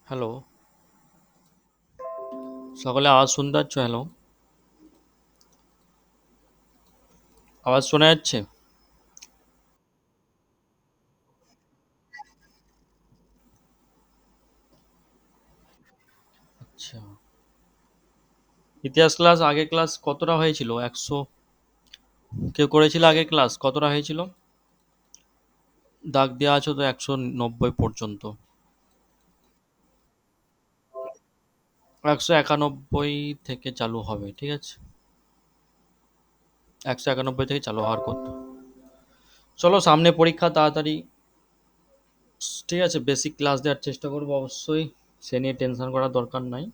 Hello, সকলে আওয়াজ শুনতে পাচ্ছ? হ্যালো, আওয়াজ শোনা যাচ্ছে? আচ্ছা, ইতিহাস ক্লাস আগের ক্লাস কতটা হয়েছিল? 100 কেউ করেছিল আগের ক্লাস কতটা হয়েছিল? দাগ দেওয়া আছে তো 190 পর্যন্ত। 191 থেকে চালু হবে, ঠিক আছে? 191 থেকে চালু হওয়ার কথা। চলো সামনে পরীক্ষা তাড়াতাড়ি, ঠিক আছে? বেসিক ক্লাস দেওয়ার চেষ্টা করবো অবশ্যই, সে নিয়ে টেনশন করার দরকার নাই।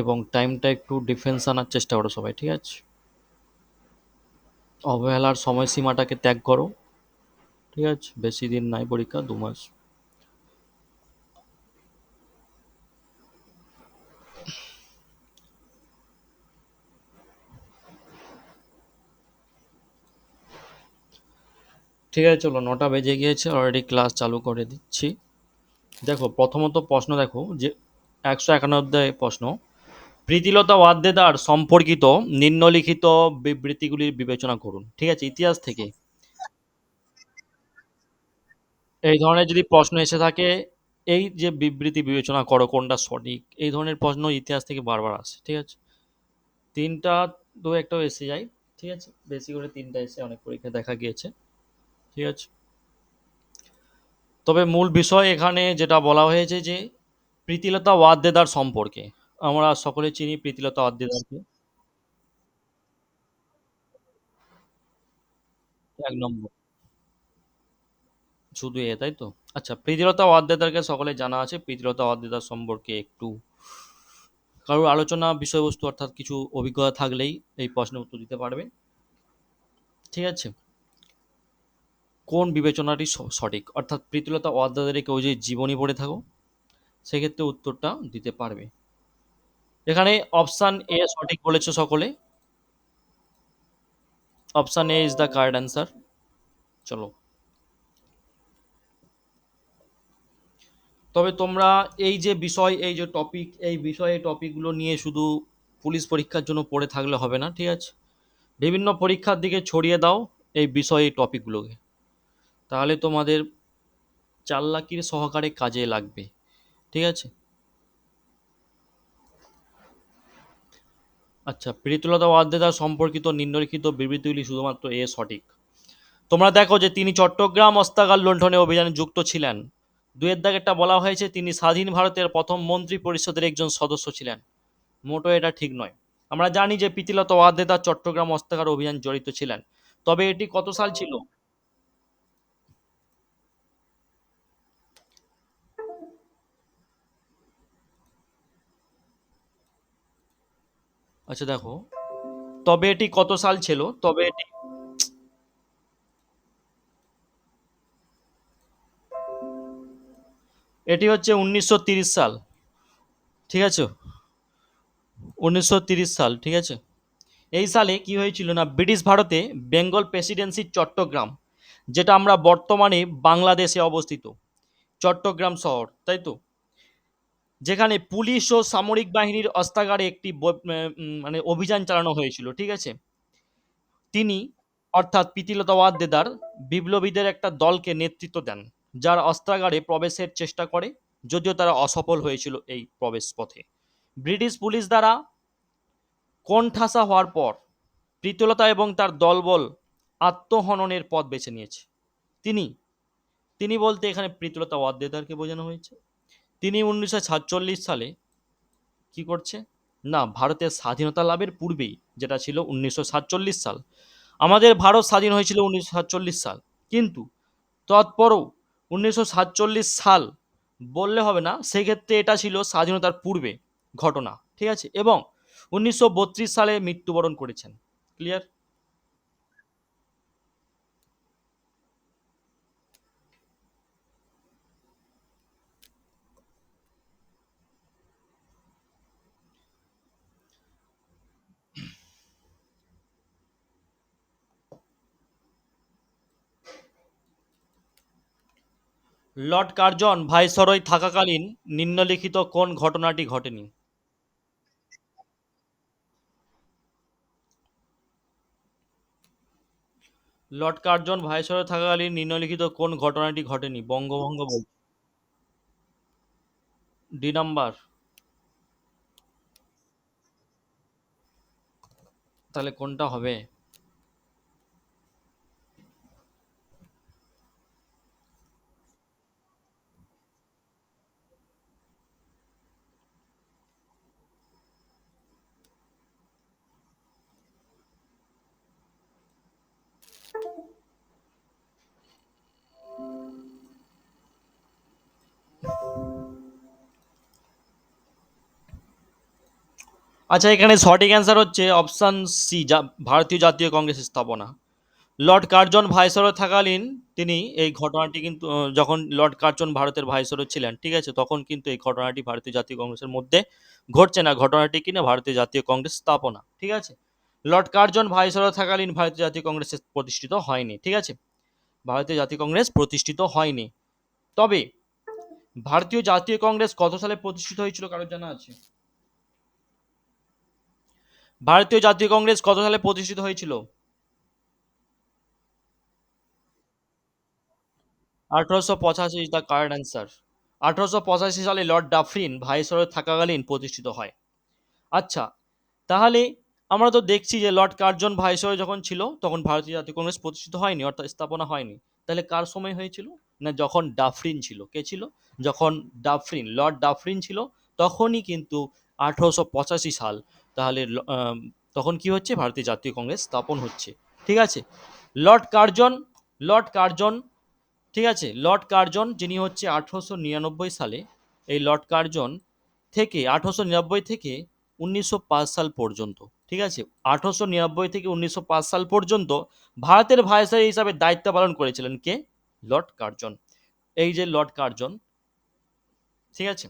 এবং টাইমটা একটু ডিফেন্স আনার চেষ্টা করো সবাই, ঠিক আছে? অবহেলার সময়সীমাটাকে ত্যাগ করো, ঠিক আছে? বেশি দিন নাই, পরীক্ষা 2 মাস। ঠিক আছে, চলো 9টা বেজে গিয়েছে, অলরেডি ক্লাস চালু করে দিচ্ছি। দেখো প্রথমত প্রশ্ন দেখো যে 191 প্রশ্ন, প্রীতিলতা ওয়াদ্দেদার সম্পর্কিত নিম্নলিখিত বিবৃতিগুলির বিবেচনা করুন। ঠিক আছে, ইতিহাস থেকে এই ধরনের যদি প্রশ্ন এসে থাকে, এই যে বিবৃতি বিবেচনা করো কোনটা সঠিক, এই ধরনের প্রশ্ন ইতিহাস থেকে বারবার আসে, ঠিক আছে? তিনটা, দু একটাও এসে যায়, ঠিক আছে? বেশি করে তিনটা এসে অনেক পরীক্ষা দেখা গিয়েছে, ঠিক আছে? তবে মূল বিষয় এখানে যেটা বলা হয়েছে যে প্রীতিলতা ওয়াদ্দেদার সম্পর্কে, আমরা সকলে চিনি প্রীতিলতা ওয়াদ্দেদারকে। 1 নম্বর, শুধু এ, তাই তো? আচ্ছা, প্রীতিলতা ওয়াদ্দেদারকে সকলে জানা আছে। প্রীতিলতা ওয়াদ্দেদার সম্পর্কে একটু কারোর আলোচনা বিষয়বস্তু অর্থাৎ কিছু অভিজ্ঞতা থাকলেই এই প্রশ্নের উত্তর দিতে পারবে, ঠিক আছে? কোন বিবেচনাটি সঠিক, অর্থাৎ প্রীতিলতা ওয়াদ্দেদারের কেউ যদি জীবনী পড়ে থাকো সেক্ষেত্রে উত্তরটা দিতে পারবে। এখানে অপশান এ সঠিক বলেছে সকলে, option A is the correct answer. চলো, তবে তোমরা এই যে বিষয়, এই যে টপিক, এই বিষয়ে টপিকগুলো নিয়ে শুধু পুলিশ পরীক্ষার জন্য পড়ে থাকলে হবে না, ঠিক আছে? বিভিন্ন পরীক্ষার দিকে ছড়িয়ে দাও এই বিষয়, এই টপিকগুলোকে, তাহলে তোমাদের চাল্লাকির সহকারে কাজে লাগবে, ঠিক আছে? আচ্ছা, প্রীতিলতা ওয়াদ্দেদার সম্পর্কিত নিম্নলিখিত বিবৃতিগুলি শুধুমাত্র এ সঠিক। তোমরা দেখো যে তিনি চট্টগ্রাম অস্ত্রাগার লুণ্ঠনে অভিযানে যুক্ত ছিলেন। দুয়ের দাগেরটা বলা হয়েছে তিনি স্বাধীন ভারতের প্রথম মন্ত্রী পরিষদের একজন সদস্য ছিলেন। মোটো এটা ঠিক নয়। আমরা জানি যে প্রীতিলতা ওয়াদ্দেদা চট্টগ্রাম অস্ত্রাগার অভিযান জড়িত ছিলেন, তবে এটি কত সাল ছিল? আচ্ছা দেখো, তবে এটি কত সাল ছিল, তবে এটি এটি হচ্ছে 1930 সাল, ঠিক আছে? 1930 সাল, ঠিক আছে? এই সালে কি হয়েছিল না, ব্রিটিশ ভারতে বেঙ্গল প্রেসিডেন্সির চট্টগ্রাম, যেটা আমরা বর্তমানে বাংলাদেশে অবস্থিত, চট্টগ্রাম শহর, তাই তো? যেখানে পুলিশ ও সামরিক বাহিনীর অস্ত্রাগারে একটি মানে অভিযান চালানো হয়েছিল, ঠিক আছে? তিনি, অর্থাৎ প্রীতিলতা ওয়াদ্দেদার, বিপ্লবীদের একটা দলকে নেতৃত্ব দেন, যার অস্ত্রাগারে প্রবেশের চেষ্টা করে, যদিও তারা অসফল হয়েছিল এই প্রবেশ পথে। ব্রিটিশ পুলিশ দ্বারা কোণঠাসা হওয়ার পর প্রীতিলতা এবং তার দলবল আত্মহননের পথ বেছে নিয়েছে। তিনি, তিনি বলতে এখানে প্রীতিলতা ওয়াদ্দেদারকে বোঝানো হয়েছে। তিনি 1947 সালে কি করছে না, ভারতের স্বাধীনতা লাভের পূর্বেই, যেটা ছিল 1947 সাল, আমাদের ভারত স্বাধীন হয়েছিল 1947 সাল, কিন্তু তৎপরও 1947 সাল বললে হবে না, সেক্ষেত্রে এটা ছিল স্বাধীনতার পূর্বে ঘটনা, ঠিক আছে? এবং 1932 সালে মৃত্যুবরণ করেছেন। ক্লিয়ার? লর্ড কার্জন ভাইসরয় থাকাকালীন নিম্নলিখিত কোন ঘটনাটি ঘটেনি? লর্ড কার্জন ভাইসরয় থাকাকালীন নিম্নলিখিত কোন ঘটনাটি ঘটেনি? বঙ্গভঙ্গ বল। D number. তাহলে কোনটা হবে? আচ্ছা, এখানে সঠিক অ্যান্সার হচ্ছে অপশন সি, ভারতীয় জাতীয় কংগ্রেস স্থাপনা। লর্ড কার্জন ভাইসরয় থাকাকালীন তিনি এই ঘটনাটি কিন্তু যখন লর্ড কার্জন ভারতের ভাইসরয় ছিলেন, ঠিক আছে, তখন কিন্তু এই ঘটনাটি ভারতীয় জাতীয় কংগ্রেসের মধ্যে ঘটছে না। ঘটনাটি কিনা ভারতীয় জাতীয় কংগ্রেস স্থাপনা, ঠিক আছে। লর্ড কার্জন ভাইসরয় থাকাকালীন ভারতীয় জাতীয় কংগ্রেস প্রতিষ্ঠিত হয়নি, ঠিক আছে। ভারতীয় জাতীয় কংগ্রেস প্রতিষ্ঠিত হয়নি। তবে ভারতীয় জাতীয় কংগ্রেস কত সালে প্রতিষ্ঠিত হয়েছিল কারোর জানা আছে? ভারতীয় জাতীয় কংগ্রেস কত সালে প্রতিষ্ঠিত হয়েছিল? 1885 ইজ দ্য কারেক্ট অ্যান্সার। 1885 সালে লর্ড ডাফরিন ভাইসরয় থাকাকালীন প্রতিষ্ঠিত হয়। আচ্ছা, তাহলে আমরা তো দেখছি যে লর্ড কার্জন ভাইসরয় যখন ছিল তখন ভারতীয় জাতীয় কংগ্রেস প্রতিষ্ঠিত হয়নি, অর্থাৎ স্থাপনা হয়নি। তাহলে কার সময় হয়েছিল? না, যখন ডাফরিন ছিল। কে ছিল? যখন ডাফরিন, লর্ড ডাফরিন ছিল, তখনই কিন্তু 1885 সাল। তাহলে তখন কি হচ্ছে? ভারতীয় জাতীয় কংগ্রেস স্থাপন হচ্ছে, ঠিক আছে। লর্ড কার্জন, লর্ড কার্জন, ঠিক আছে, লর্ড কার্জন যিনি হচ্ছে 1899 সালে, এই লর্ড কার্জন থেকে 1899 থেকে 1905 সাল পর্যন্ত, ঠিক আছে, 1899 থেকে 1905 সাল পর্যন্ত ভারতের ভাইসরয় হিসাবে দায়িত্ব পালন করেছিলেন কে? Lord Curzon. এই যে লর্ড কার্জন, ঠিক আছে,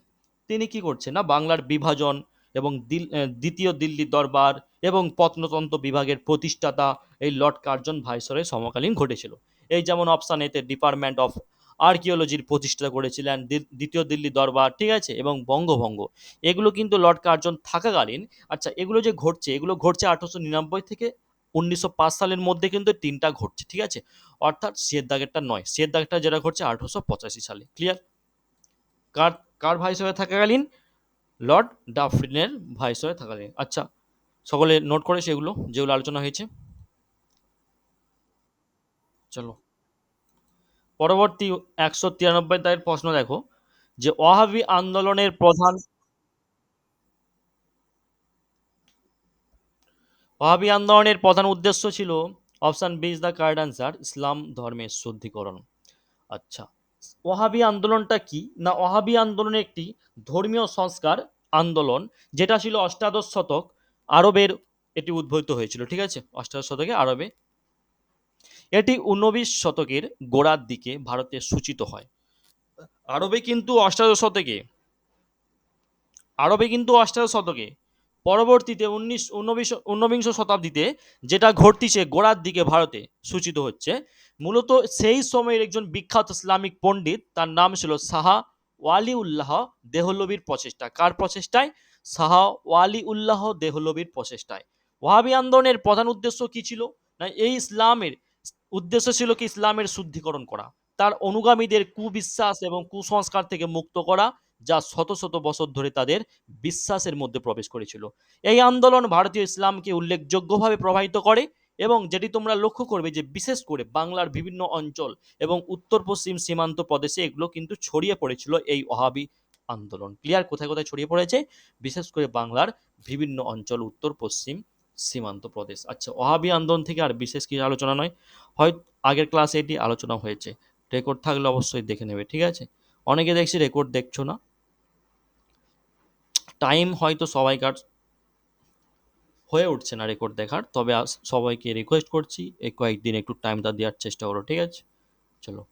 তিনি কি করছেন না বাংলার বিভাজন এবং দ্বিতীয় দিল্লি দরবার এবং প্রত্নতন্ত্র বিভাগের প্রতিষ্ঠাতা এই লর্ড কার্জন ভাইসরয় সমকালীন ঘটেছিল। এই যেমন অপশান এতে ডিপার্টমেন্ট অফ আর্কিওলজির প্রতিষ্ঠা করেছিলেন, দ্বিতীয় দিল্লি দরবার, ঠিক আছে, এবং বঙ্গভঙ্গ, এগুলো কিন্তু লর্ড কার্জন থাকাকালীন। আচ্ছা, এগুলো যে ঘটছে, এগুলো ঘটছে 1899 থেকে 1905 সালের মধ্যে, কিন্তু তিনটা ঘটছে, ঠিক আছে। অর্থাৎ সিয়ের দাগেরটা নয়, সিয়ের দাগেরটা যেটা ঘটছে 1885 সালে। ক্লিয়ার? কার কার ভাইসরয় থাকাকালীন? লর্ড ডাফরিনের ভাইসরয় থাকাকালীন। আচ্ছা, সকলে নোট করে সেগুলো যেগুলো আলোচনা হয়েছে। চলো, পরবর্তী 193 দায়ের প্রশ্ন দেখো, যে ওয়াহাবি আন্দোলনের প্রধান, ওয়াহাবি আন্দোলনের প্রধান উদ্দেশ্য ছিল, option B is the correct answer, ইসলাম ধর্মের শুদ্ধিকরণ। আচ্ছা, ওয়াহাবি আন্দোলনটা কি? না, ওয়াহাবি আন্দোলন একটি ধর্মীয় সংস্কার আন্দোলন, যেটা ছিল অষ্টাদশ শতক আরবের, এটি উদ্ভূত হয়েছিল, ঠিক আছে, অষ্টাদশ শতকে আরবে। এটি 19 শতকের গোড়ার দিকে ভারতে সূচিত হয়। আরবে কিন্তু অষ্টাদশ শতকে, আরবে কিন্তু অষ্টাদশ শতকে, পরবর্তীতে ঊনবিংশ শতাব্দীতে যেটা ঘটতিছে গোড়ার দিকে ভারতে সূচিত হচ্ছে। মূলত সেই সময়ের একজন বিখ্যাত ইসলামিক পণ্ডিত, তার নাম ছিল শাহ ওয়ালি উল্লাহ দেহলভির প্রচেষ্টা। কার প্রচেষ্টায়? শাহ ওয়ালি উল্লাহ দেহলভির প্রচেষ্টায়। ওয়াহাবি আন্দোলনের প্রধান উদ্দেশ্য কি ছিল? না, এই ইসলামের উদ্দেশ্য ছিল কি ইসলামের শুদ্ধিকরণ করা, তার অনুগামীদের কুবিশ্বাস এবং কুসংস্কার থেকে মুক্ত করা, যা শত শত বছর ধরে তাদের বিশ্বাসের মধ্যে প্রবেশ করেছিল। এই আন্দোলন ভারতীয় ইসলামকে উল্লেখযোগ্যভাবে প্রভাবিত করে, এবং যেটি তোমরা লক্ষ্য করবে যে বিশেষ করে বাংলার বিভিন্ন অঞ্চল এবং উত্তর পশ্চিম সীমান্ত প্রদেশে এগুলো কিন্তু ছড়িয়ে পড়েছিল এই ওয়াহাবি আন্দোলন। ক্লিয়ার? কোথায় কোথায় ছড়িয়ে পড়েছে? বিশেষ করে বাংলার বিভিন্ন অঞ্চল, উত্তর পশ্চিম সীমান্ত প্রদেশ। আচ্ছা, ওয়াহাবি আন্দোলন থেকে আর বিশেষ কিছু আলোচনা নয়, হয় আগের ক্লাসে এটি আলোচনা হয়েছে, রেকর্ড থাকলে অবশ্যই দেখে নেবে, ঠিক আছে। অনেকে দেখছি রেকর্ড দেখছো না, টাইম হয়তো সবাইকার হয়ে উঠছে না রেকর্ড দেখার, তবে সবাইকে রিকোয়েস্ট করছি এই কয়েকদিন একটু টাইমটা দেওয়ার চেষ্টা করো, ঠিক আছে। চলো।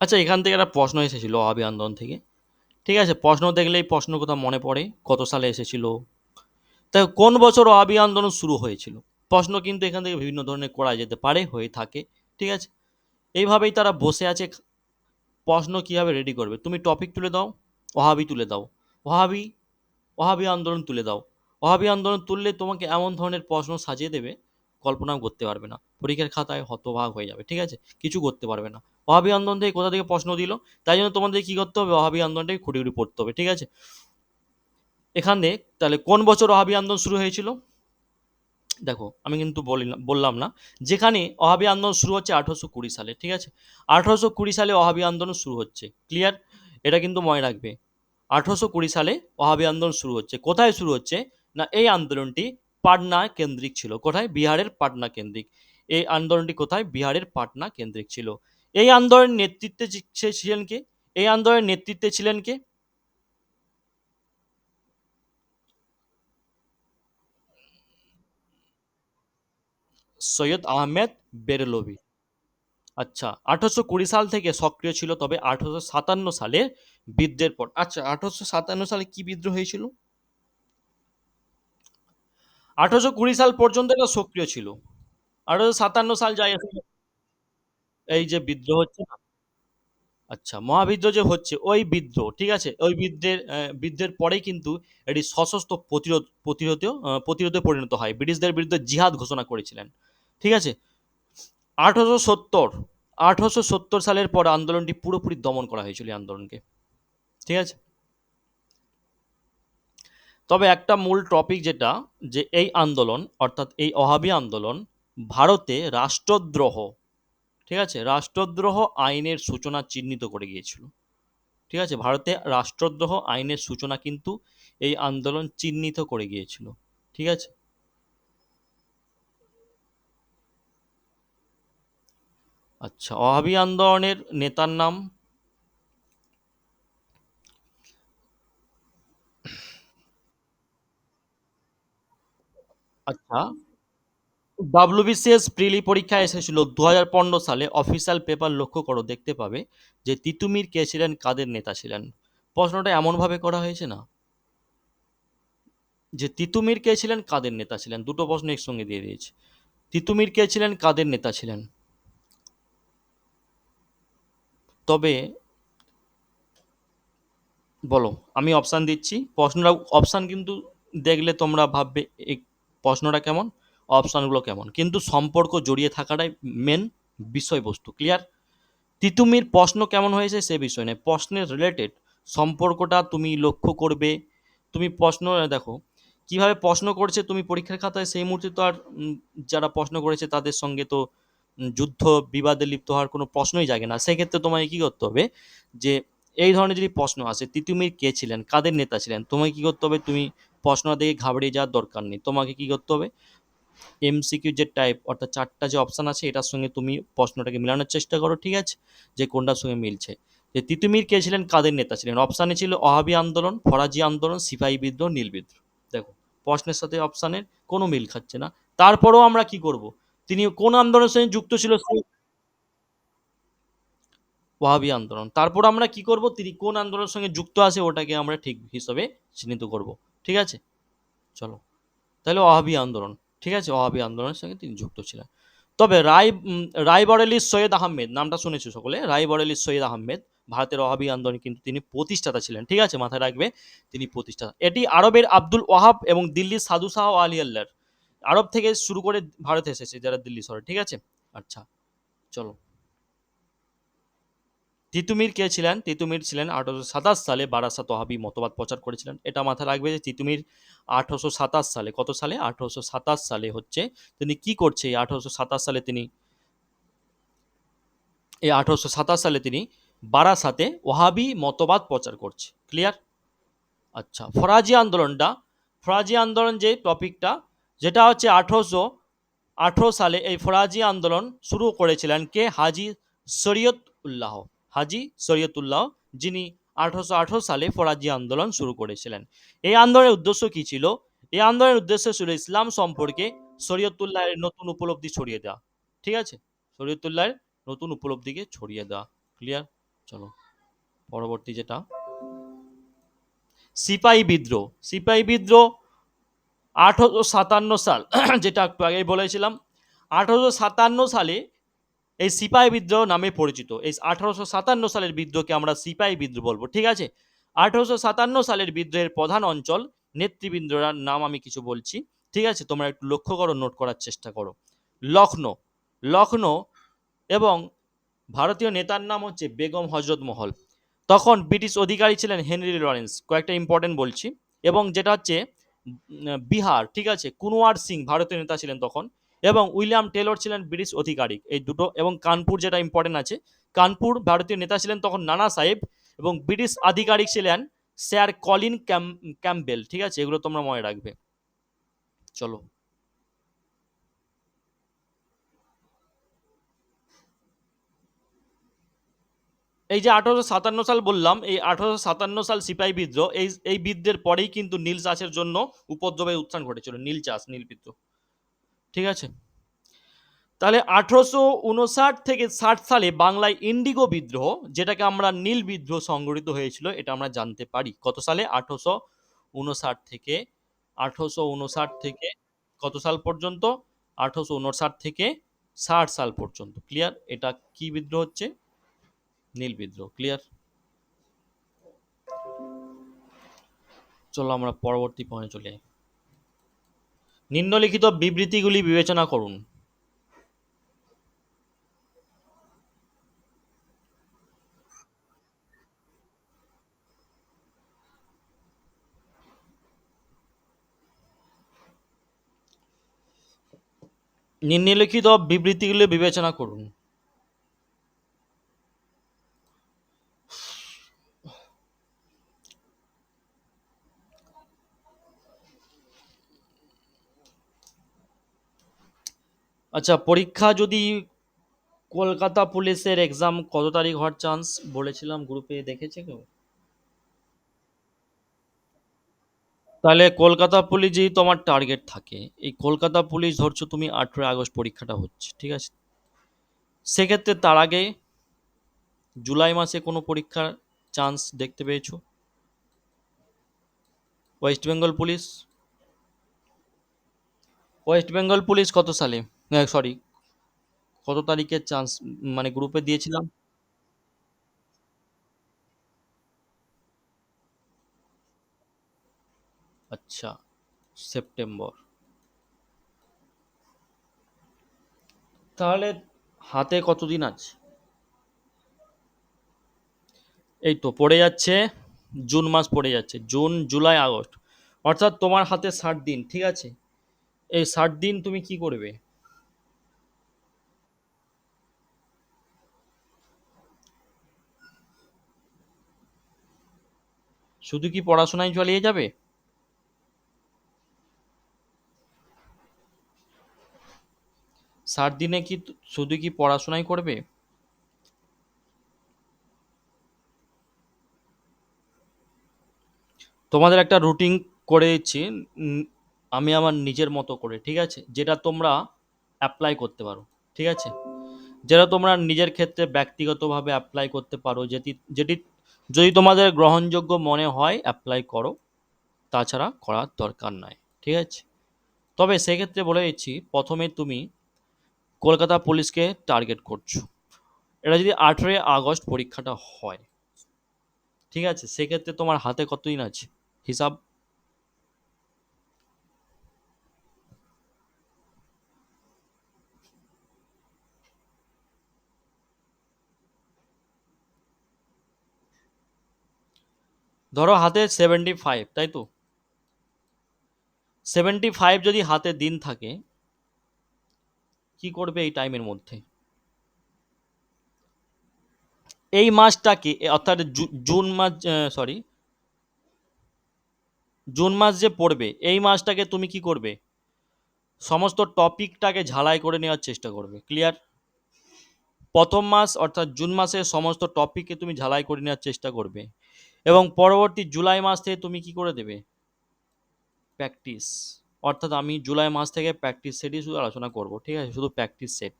আচ্ছা, এখান থেকে একটা প্রশ্ন এসেছিল ওয়াহাবি আন্দোলন থেকে, ঠিক আছে, প্রশ্ন দেখলেই প্রশ্ন কোথাও মনে পড়ে কত সালে এসেছিল। তাই কোন বছর ওহাবি আন্দোলন শুরু হয়েছিল, প্রশ্ন কিন্তু এখান থেকে বিভিন্ন ধরনের করা যেতে পারে, হয়ে থাকে। ঠিক আছে, এইভাবেই তারা বসে আছে। প্রশ্ন কিভাবে রেডি করবে, তুমি টপিক তুলে দাও, ওহাবি তুলে দাও, ওহাবি ওহাবি আন্দোলন তুলে দাও। ওহাবি আন্দোলন তুললে তোমাকে এমন ধরনের প্রশ্ন সাজিয়ে দেবে, কল্পনাও করতে পারবে না, পরীক্ষার খাতায় হতবাক হয়ে যাবে। ঠিক আছে, কিছু করতে পারবে না। ওহাবি আন্দোলন থেকে কোথা থেকে প্রশ্ন দিল, তাই জন্য তোমাদের কি করতে হবে, ওহাবি আন্দোলনটাকে খুঁটি খুঁটি পড়তে হবে। ঠিক আছে, এখানে তাহলে কোন বছর ওহাবি আন্দোলন শুরু হয়েছিল, দেখো আমি কিন্তু বললাম না, যেখানে ওহাবি আন্দোলন শুরু হচ্ছে 1820 সালে। ঠিক আছে, 1820 সালে ওহাবি আন্দোলন শুরু হচ্ছে, ক্লিয়ার, এটা কিন্তু মনে রাখবে। 1820 সালে ওহাবি আন্দোলন শুরু হচ্ছে, কোথায় শুরু হচ্ছে না, এই আন্দোলনটি পাটনা কেন্দ্রিক ছিল। কোথায়, বিহারের পাটনা কেন্দ্রিক। এই আন্দোলনটি কোথায়, বিহারের পাটনা কেন্দ্রিক ছিল। এই আন্দোলনের নেতৃত্বে ছিলেন কে, এই আন্দোলনের নেতৃত্বে ছিলেন কে, সৈয়দ আহমেদ বেরলভী। আচ্ছা, 1820 সাল থেকে সক্রিয় ছিল, তবে 1857 সালে বিদ্রোহের পর, আচ্ছা 1857 সালে কি বিদ্রোহ হয়েছিল, 1820 সাল পর্যন্ত এটা সক্রিয় ছিল, 1857 সাল যাই আসে, এই যে বিদ্রোহ হচ্ছে না, আচ্ছা মহাবিদ্রোহ যে হচ্ছে ওই বিদ্রোহ, ঠিক আছে, ওই বিদ্রোহের পরেই কিন্তু এটি সশস্ত্র প্রতিরোধে পরিণত হয়, ব্রিটিশদের বিরুদ্ধে জিহাদ ঘোষণা করেছিলেন। ঠিক আছে, 1870 1870 সালের পর আন্দোলনটি পুরোপুরি দমন করা হয়েছিল এই আন্দোলনকে। ঠিক আছে, তবে একটা মূল টপিক যেটা, যে এই আন্দোলন অর্থাৎ এই ওহাবি আন্দোলন ভারতে রাষ্ট্রদ্রোহ, ঠিক আছে, রাষ্ট্রদ্রোহ আইনের সূচনা চিহ্নিত করে গিয়েছিল। ঠিক আছে, ভারতে রাষ্ট্রদ্রোহ আইনের সূচনা কিন্তু এই আন্দোলন চিহ্নিত করে গিয়েছিল। ঠিক আছে, আচ্ছা ওহাবি আন্দোলনের নেতার নাম, আচ্ছা ডাব্লিউবিসিএস প্রিলি পরীক্ষায় এসেছিল 2015 সালে, অফিসিয়াল পেপার লক্ষ্য করো, দেখতে পাবে যে তিতুমির কে ছিলেন, কাদের নেতা ছিলেন। প্রশ্নটা এমনভাবে করা হয়েছে না, যে তিতুমির কে ছিলেন, কাদের নেতা ছিলেন, দুটো প্রশ্ন একসঙ্গে দিয়ে দিয়েছে। তিতুমির কে ছিলেন, কাদের নেতা ছিলেন, তবে বলো, আমি অপশান দিচ্ছি, প্রশ্নটা অপশান কিন্তু দেখলে তোমরা ভাববে এই প্রশ্নটা কেমন, অপশানগুলো কেমন, কিন্তু সম্পর্ক জড়িয়ে থাকাটাই মেন বিষয়বস্তু, ক্লিয়ার। তিতুমির প্রশ্ন কেমন হয়েছে সে বিষয় নয়, প্রশ্নের রিলেটেড সম্পর্কটা তুমি লক্ষ্য করবে। তুমি প্রশ্ন দেখো কিভাবে প্রশ্ন করছে, তুমি পরীক্ষার খাতায় সেই মুহূর্তে তো আর যারা প্রশ্ন করেছে তাদের সঙ্গে তো যুদ্ধ বিবাদে লিপ্ত হওয়ার কোনো প্রশ্নই জাগে না। সেক্ষেত্রে তোমাকে কি করতে হবে, যে এই ধরনের যদি প্রশ্ন আসে, তিতুমির কে ছিলেন, কাদের নেতা ছিলেন, তোমাকে কি করতে হবে, তুমি প্রশ্ন দেখে ঘাবড়িয়ে যাওয়ার দরকার নেই, তোমাকে কি করতে হবে, এমসিকিউ যে টাইপ অর্থাৎ চারটা যে অপশান আছে এটার সঙ্গে তুমি প্রশ্নটাকে মেলানোর চেষ্টা করো। ঠিক আছে, যে কোনটার সঙ্গে মিলছে, যে তিতুমির কে ছিলেন, কাদের নেতা ছিলেন, অপশানে ছিল ওহাবি আন্দোলন, ফরাজি আন্দোলন, সিপাহী বিদ্রোহ, নীল বিদ্রোহ। দেখো প্রশ্নের সাথে অপশানের কোনো মিল খাচ্ছে না, তারপরেও আমরা কি করব, তিনি কোন আন্দোলনের সঙ্গে যুক্ত ছিল সেই ওহাবি আন্দোলন, তারপর আমরা কি করব, তিনি কোন আন্দোলনের সঙ্গে যুক্ত আছে ওটাকে আমরা ঠিক হিসাবে চিহ্নিত করব। ঠিক আছে, চলো, তাহলে ওহাবি আন্দোলন, ঠিক আছে, ওহাবি আন্দোলনের সঙ্গে তিনি যুক্ত ছিলেন। তবে রায়বরেলির সৈয়দ আহমেদ, নামটা শুনেছো সকলে, রায়বরেলির সৈয়দ আহমেদ ভারতের ওহাবি আন্দোলন কিন্তু তিনি প্রতিষ্ঠাতা ছিলেন। ঠিক আছে, মাথায় রাখবে তিনি প্রতিষ্ঠাতা। এটি আরবের আব্দুল ওয়াহাব এবং দিল্লির সাধু শাহ আলী আল্লাহর, আরব থেকে শুরু করে ভারতে এসেছে যারা দিল্লি শহরে। ঠিক আছে, আচ্ছা চলো, তিতুমির কে ছিলেন, তিতুমির ছিলেন 1827 সালে বারাসাত ওহাবি মতবাদ প্রচার করেছিলেন। এটা মাথায় রাখবে যে তিতুমির 1827 সালে, কত সালে, 1827 সালে হচ্ছে তিনি কি করছে, এই 1827 সালে তিনি, এই 1827 সালে তিনি বারাসাতে ওহাবি মতবাদ প্রচার করছে, ক্লিয়ার। আচ্ছা ফরাজি আন্দোলন যে টপিকটা, যেটা হচ্ছে 1818 সালে এই ফরাজি আন্দোলন শুরু করেছিলেন কে, হাজি শরীয়ত উল্লাহ, হাজি শরীয়ত উল্লাহ, যিনি 1818 সালে ফরাজি আন্দোলন শুরু করেছিলেন। এই আন্দোলনের উদ্দেশ্য কি ছিল, এই আন্দোলনের উদ্দেশ্য ছিল ইসলাম সম্পর্কে শরীয়তুল্লাহের নতুন উপলব্ধি ছড়িয়ে দেওয়া। ঠিক আছে, শরীয়তুল্লাহের নতুন উপলব্ধিকে ছড়িয়ে দেওয়া, ক্লিয়ার। চলো পরবর্তী যেটা, সিপাহী বিদ্রোহ, সিপাহী বিদ্রোহ 1857 সাল, যেটা একটু আগেই বলেছিলাম। 1857 সালে এই সিপাহী বিদ্রোহ নামে পরিচিত। এই 1857 সালের বিদ্রোহকে আমরা সিপাহী বিদ্রোহ বলবো, ঠিক আছে। 1857 সালের বিদ্রোহের প্রধান অঞ্চল, নেতৃবৃন্দর নাম আমি কিছু বলছি, ঠিক আছে, তোমরা একটু লক্ষ্য করো, নোট করার চেষ্টা করো। লখনৌ, লখনৌ, এবং ভারতীয় নেতার নাম হচ্ছে বেগম হজরত মহল। তখন ব্রিটিশ অধিকারী ছিলেন হেনরি লরেন্স, কয়েকটা ইম্পর্টেন্ট বলছি। এবং যেটা হচ্ছে বিহার, ঠিক আছে, কুনওয়ার সিং ভারতীয় নেতা ছিলেন তখন, এবং উইলিয়াম টেলর ছিলেন ব্রিটিশ আধিকারিক, এই দুটো। এবং কানপুর, যেটা ইম্পর্টেন্ট আছে, কানপুর ভারতীয় নেতা ছিলেন তখন নানা সাহেব, এবং ব্রিটিশ আধিকারিক ছিলেন স্যার কলিন ক্যাম্পবেল, ঠিক আছে, এগুলো তোমরা মনে রাখবে। চলো, এই যে 1857 সাল বললাম, এই 1857 সাল সিপাহী বিদ্রোহ, এই বিদ্রোহের পরেই কিন্তু নীল চাষের জন্য উপদ্রবের উত্থান ঘটেছিল, নীল চাষ, নীল বিদ্রোহ, ঠিক আছে। তাহলে 1859 থেকে 60 সালে বাংলায় ইন্ডিগো বিদ্রোহ, যেটাকে আমরা নীল বিদ্রোহ সংগঠিত হয়েছিল, এটা আমরা জানতে পারি কত সালে, 1859 থেকে কত সাল পর্যন্ত, 1859 থেকে 60 সাল পর্যন্ত। ক্লিয়ার? এটা কি বিদ্রোহ হচ্ছে? নীল বিদ্রোহ। ক্লিয়ার? চলো আমরা পরবর্তী পয়েন্টে চলে যাই। নিম্নলিখিত বিবৃতিগুলি বিবেচনা করুন। নিম্নলিখিত বিবৃতিগুলি বিবেচনা করুন। আচ্ছা, পরীক্ষা যদি কলকাতা পুলিশের এক্সাম কত তারিখ হওয়ার চান্স বলেছিলাম গ্রুপে, দেখেছে কেউ? তাহলে কলকাতা পুলিশ যদি তোমার টার্গেট থাকে, এই কলকাতা পুলিশ ধরছো তুমি 18 আগস্ট পরীক্ষাটা হচ্ছে, ঠিক আছে, সেক্ষেত্রে তার আগে জুলাই মাসে কোনো পরীক্ষার চান্স দেখতে পেয়েছো? West Bengal police, West Bengal police কত সালে, সরি, কত তারিখের চান্স মানে গ্রুপে দিয়েছিলাম? আচ্ছা, সেপ্টেম্বর। তাহলে হাতে কতদিন আছে? এই তো পড়ে যাচ্ছে, জুন মাস পড়ে যাচ্ছে, জুন জুলাই আগস্ট, অর্থাৎ তোমার হাতে 60 দিন, ঠিক আছে। এই 60 দিন তুমি কি করবে? শুধু কি পড়াশোনায় চালিয়ে যাবে? 60 দিনে কি শুধু কি পড়াশোনাই করবে? তোমাদের একটা রুটিন করে দিচ্ছি, উম, আমি আমার নিজের মতো করে, ঠিক আছে, যেটা তোমরা অ্যাপ্লাই করতে পারো, ঠিক আছে, যেটা তোমরা নিজের ক্ষেত্রে ব্যক্তিগতভাবে অ্যাপ্লাই করতে পারো, যেটি যেটি যদি তোমাদের গ্রহণযোগ্য মনে হয় অ্যাপ্লাই করো, তাছাড়া করার দরকার নাই, ঠিক আছে। তবে সেক্ষেত্রে বলে দিচ্ছি, প্রথমে তুমি কলকাতা পুলিশকে টার্গেট করছো, এটা যদি 18 আগস্ট পরীক্ষাটা হয়, ঠিক আছে, সেক্ষেত্রে তোমার হাতে কতদিন আছে হিসাব? ধরো হাতে 75, তাই তো? 75 যদি হাতে দিন থাকে, কি করবে এই টাইমের মধ্যে? এই মাসটাকে অর্থাৎ জুন মাস, সরি, জুন মাস যে পড়বে, এই মাসটাকে তুমি কি করবে? সমস্ত টপিকটাকে ঝালাই করে নেওয়ার চেষ্টা করবে। ক্লিয়ার? প্রথম মাস অর্থাৎ জুন মাসের সমস্ত টপিককে তুমি ঝালাই করে নেওয়ার চেষ্টা করবে, এবং পরবর্তী জুলাই মাস থেকে তুমি কি করে দেবে? প্র্যাকটিস। অর্থাৎ আমি জুলাই মাস থেকে প্র্যাকটিস সেটই শুধু আলোচনা করব, ঠিক আছে, শুধু প্র্যাকটিস সেট,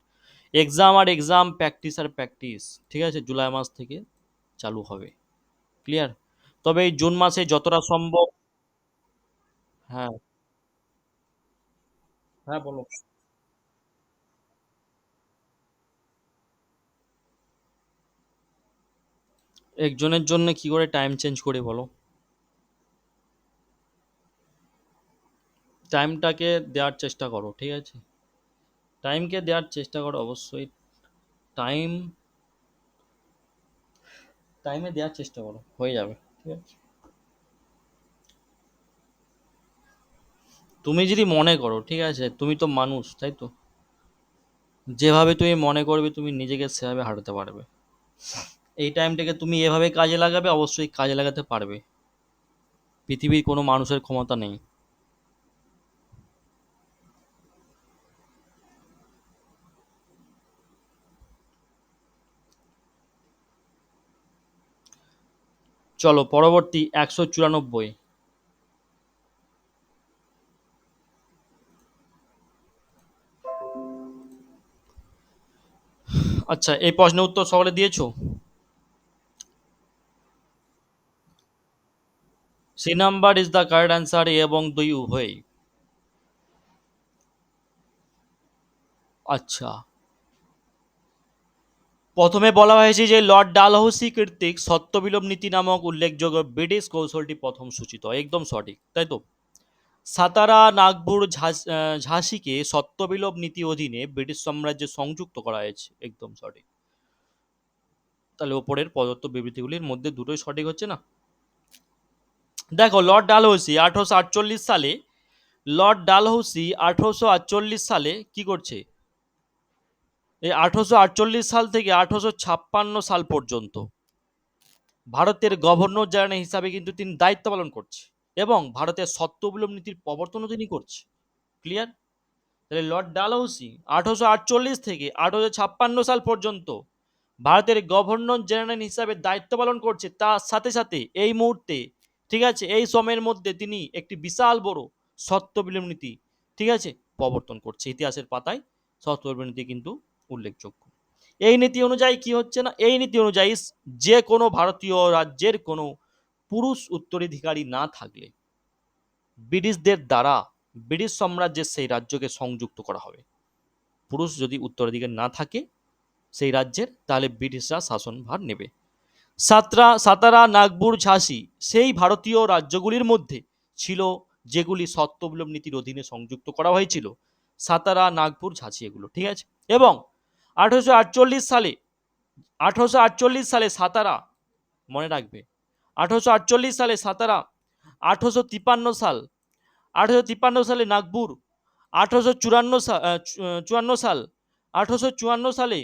এক্সাম আর এক্সাম, প্র্যাকটিস আর প্র্যাকটিস, ঠিক আছে, জুলাই মাস থেকে চালু হবে। ক্লিয়ার? তবে এই জুন মাসে যতটা সম্ভব। হ্যাঁ, হ্যাঁ বলো। একজনের জন্য কি করে টাইম চেঞ্জ করি বলো? টাইমটাকে দেওয়ার চেষ্টা করো, ঠিক আছে? টাইমকে দেওয়ার চেষ্টা করো অবশ্যই। টাইম টাইমে দেওয়ার চেষ্টা করো, হয়ে যাবে, ঠিক আছে? তুমি যদি মনে করো, ঠিক আছে, তুমি তো মানুষ, তাই তো? যেভাবে তুমি মনে করবে তুমি নিজেকে সেভাবে হাঁটাতে পারবে। এই টাইমটাকে তুমি এভাবে কাজে লাগাবে, অবশ্যই কাজে লাগাতে পারবে। পৃথিবীর কোনো মানুষের ক্ষমতা নেই। চলো পরবর্তী 194। আচ্ছা, এই প্রশ্নের উত্তর সকলে দিয়েছো? C number is the correct answer, A এবং দুই উভয়ই। আচ্ছা, প্রথমে বলা হয়েছে যে লর্ড ডালহৌসি কর্তৃক সত্যবিলোপ নীতি নামক উল্লেখযোগ্য ব্রিটিশ কৌশলটি প্রথম সূচিত, একদম সঠিক, তাই তো? সাতারা, নাগপুর, ঝাঁসিকে সত্যবিলোপ নীতি অধীনে ব্রিটিশ সাম্রাজ্যে সংযুক্ত করা হয়েছে, একদম সঠিক। তাহলে ওপরের প্রদত্ত বিবৃতিগুলির মধ্যে দুটোই সঠিক হচ্ছে না? দেখো, লর্ড ডালহৌসি 1848 সালে কি করছে? এই 1848 সাল থেকে 1856 সাল পর্যন্ত ভারতের গভর্নর জেনারেল হিসাবে কিন্তু তিনি দায়িত্ব পালন করছে, এবং ভারতের সত্যবিলোপ নীতির প্রবর্তনও তিনি করছে। ক্লিয়ার? তাহলে লর্ড ডালহৌসি 1848 থেকে 1856 সাল পর্যন্ত ভারতের গভর্নর জেনারেল হিসাবে দায়িত্ব পালন করছে, তার সাথে সাথে এই মুহূর্তে, ঠিক আছে, এই সময়ের মধ্যে তিনি একটি বিশাল বড় সত্যবিলোপ নীতি, ঠিক আছে, প্রবর্তন করছে। ইতিহাসের পাতায় সত্যবিলোপ নীতি কিন্তু উল্লেখযোগ্য। এই নীতি অনুযায়ী কি হচ্ছে না, এই নীতি অনুযায়ী যে কোনো ভারতীয় রাজ্যের কোনো পুরুষ উত্তরাধিকারী না থাকলে ব্রিটিশদের দ্বারা ব্রিটিশ সাম্রাজ্যের সেই রাজ্যকে সংযুক্ত করা হবে। পুরুষ যদি উত্তরাধিকারী না থাকে সেই রাজ্যের, তাহলে ব্রিটিশরা শাসনভার নেবে। সাতারা, নাগপুর, ঝাঁসি সেই ভারতীয় রাজ্যগুলির মধ্যে ছিল যেগুলি সত্যবিলোপ নীতির অধীনে সংযুক্ত করা হয়েছিল। সাতারা, নাগপুর, ঝাঁসি এগুলো, ঠিক আছে? এবং 1848 সালে 1848 সালে সাতারা, মনে রাখবে, 1848 সালে সাতারা, 1853 সাল, 1853 সালে নাগপুর, 1854 সাল, 1854 সালে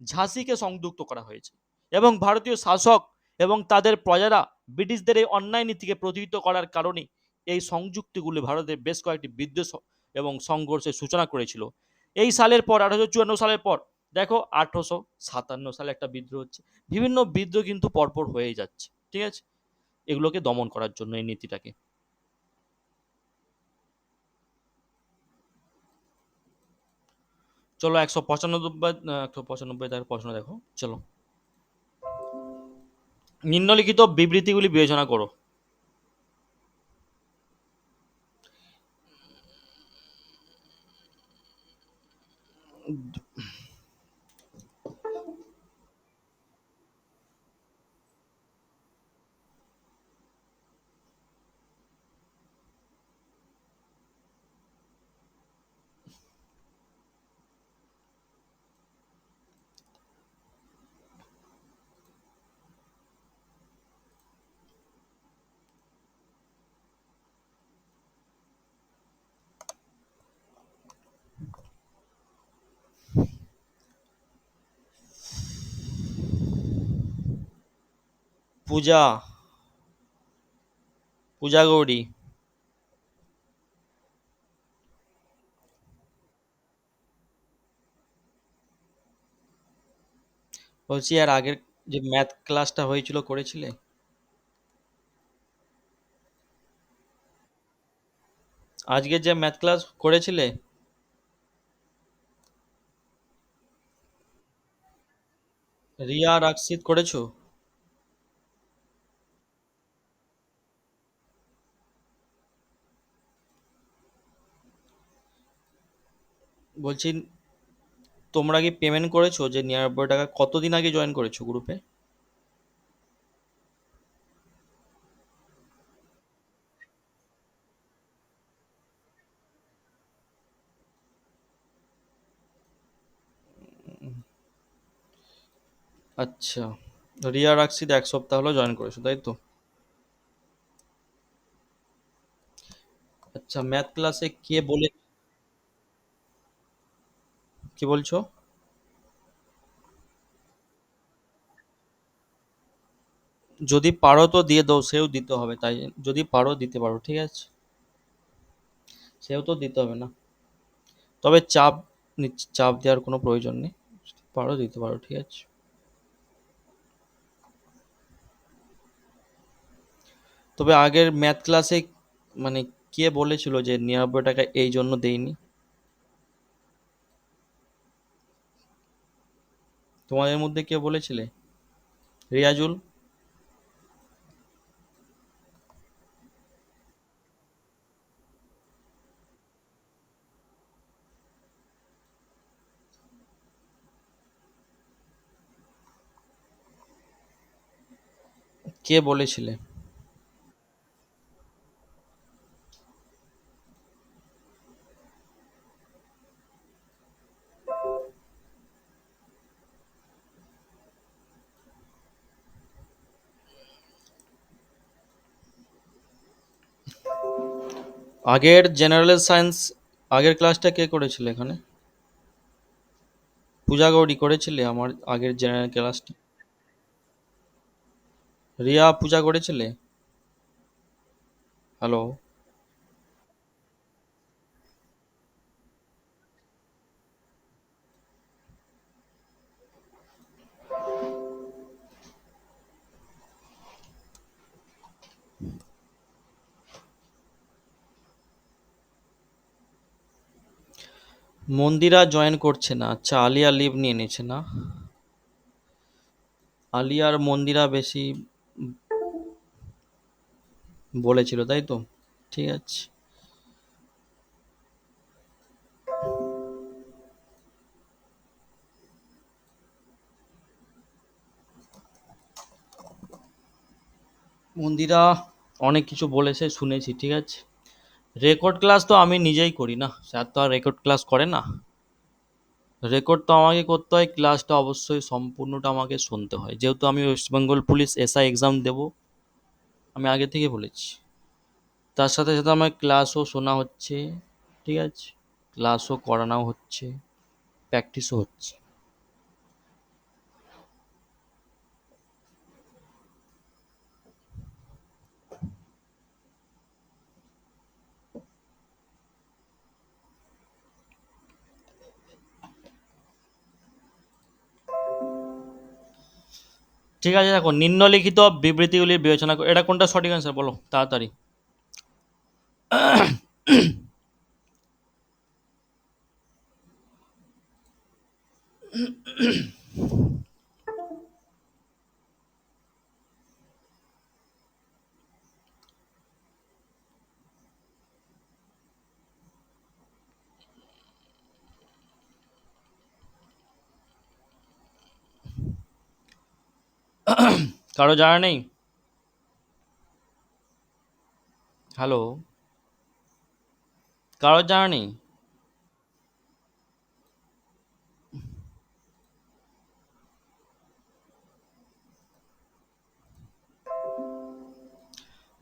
ঝাঁসিকে সংযুক্ত করা হয়েছে। এবং ভারতীয় শাসক এবং তাদের প্রজারা ব্রিটিশদের এই অন্যায় নীতিকে প্রতিহত করার কারণে এই সংযুক্তিগুলি ভারতের বেশ কয়েকটি বিদ্রোহ এবং সংঘর্ষের সূচনা করেছিল। এই সালের পর, 1854 সালের পর, দেখো 1857 সালে একটা বিদ্রোহ হচ্ছে। বিভিন্ন বিদ্রোহ কিন্তু পরপর হয়ে যাচ্ছে, ঠিক আছে, এগুলোকে দমন করার জন্য এই নীতিটাকে। চলো 195 তার প্রশ্ন দেখো। চলো, নিম্নলিখিত বিবৃতিগুলি বিবেচনা করো। পূজা, পূজা গৌরী। বলছি, আর আগের যে ম্যাথ ক্লাসটা হয়েছিল করেছিলে? আজকে যে ম্যাথ ক্লাস করেছিলে, রিয়া, রাকসিত করেছো? বলছি, তোমরা কি পেমেন্ট করেছো? যে 99 টাকা কতদিন আগে জয়েন করেছো গ্রুপে? আচ্ছা, রিয়া রাখছি 1 সপ্তাহ হলো জয়েন করেছো, তাই তো? আচ্ছা, ম্যাথ ক্লাসে কে বলে? কি বলছো? যদি পারো তো দিয়ে দাও, সেও দিতে হবে তাই। যদি পারো দিতে পারো, ঠিক আছে। সেও তো দিতে হবে না। তবে চাপ দেওয়ার কোনো প্রয়োজন নেই। যদি পারো দিতে পারো, ঠিক আছে। তবে আগের ম্যাথ ক্লাসে মানে কে বলেছিল যে 99 টাকা এই জন্য দেইনি? তোমাদের মধ্যে কে বলেছিলে? রিয়াজুল? কে বলেছিলে? আগের জেনারেল সায়েন্স আগের ক্লাসটা কে করেছিল এখানে? পূজা গৌরী করেছিলে আমার আগের জেনারেল ক্লাসটা? রিয়া, পূজা করেছিলে? হ্যালো? মন্দিরা জয়েন করছে না, আচ্ছা। আলিয়া লিভ নিয়ে নিচ্ছে না? আলিয়ার মন্দিরা বেশি বলেছিল, তাই তো? ঠিক আছে। মন্দিরা অনেক কিছু বলেছে, শুনেছি, ঠিক আছে। রেকর্ড ক্লাস তো আমি নিজেই করি না, স্যার তো আর রেকর্ড ক্লাস করে না। রেকর্ড তো আমাকে করতে হয়, ক্লাসটা অবশ্যই সম্পূর্ণটা আমাকে শুনতে হয়, যেহেতু আমি West Bengal police SI exam দেব। আমি আগে থেকে বলেছি। তার সাথে সাথে আমার ক্লাসও শোনা হচ্ছে, ঠিক আছে। ক্লাসও করানো হচ্ছে, প্র্যাকটিসও হচ্ছে। ঠিক আছে, দেখো, নিম্নলিখিত বিবৃতিগুলির বিবেচনা এটা কোনটা সঠিক অ্যান্সার বলো তাড়াতাড়ি। কারো জানা নেই? হ্যালো? কারো জানা নেই?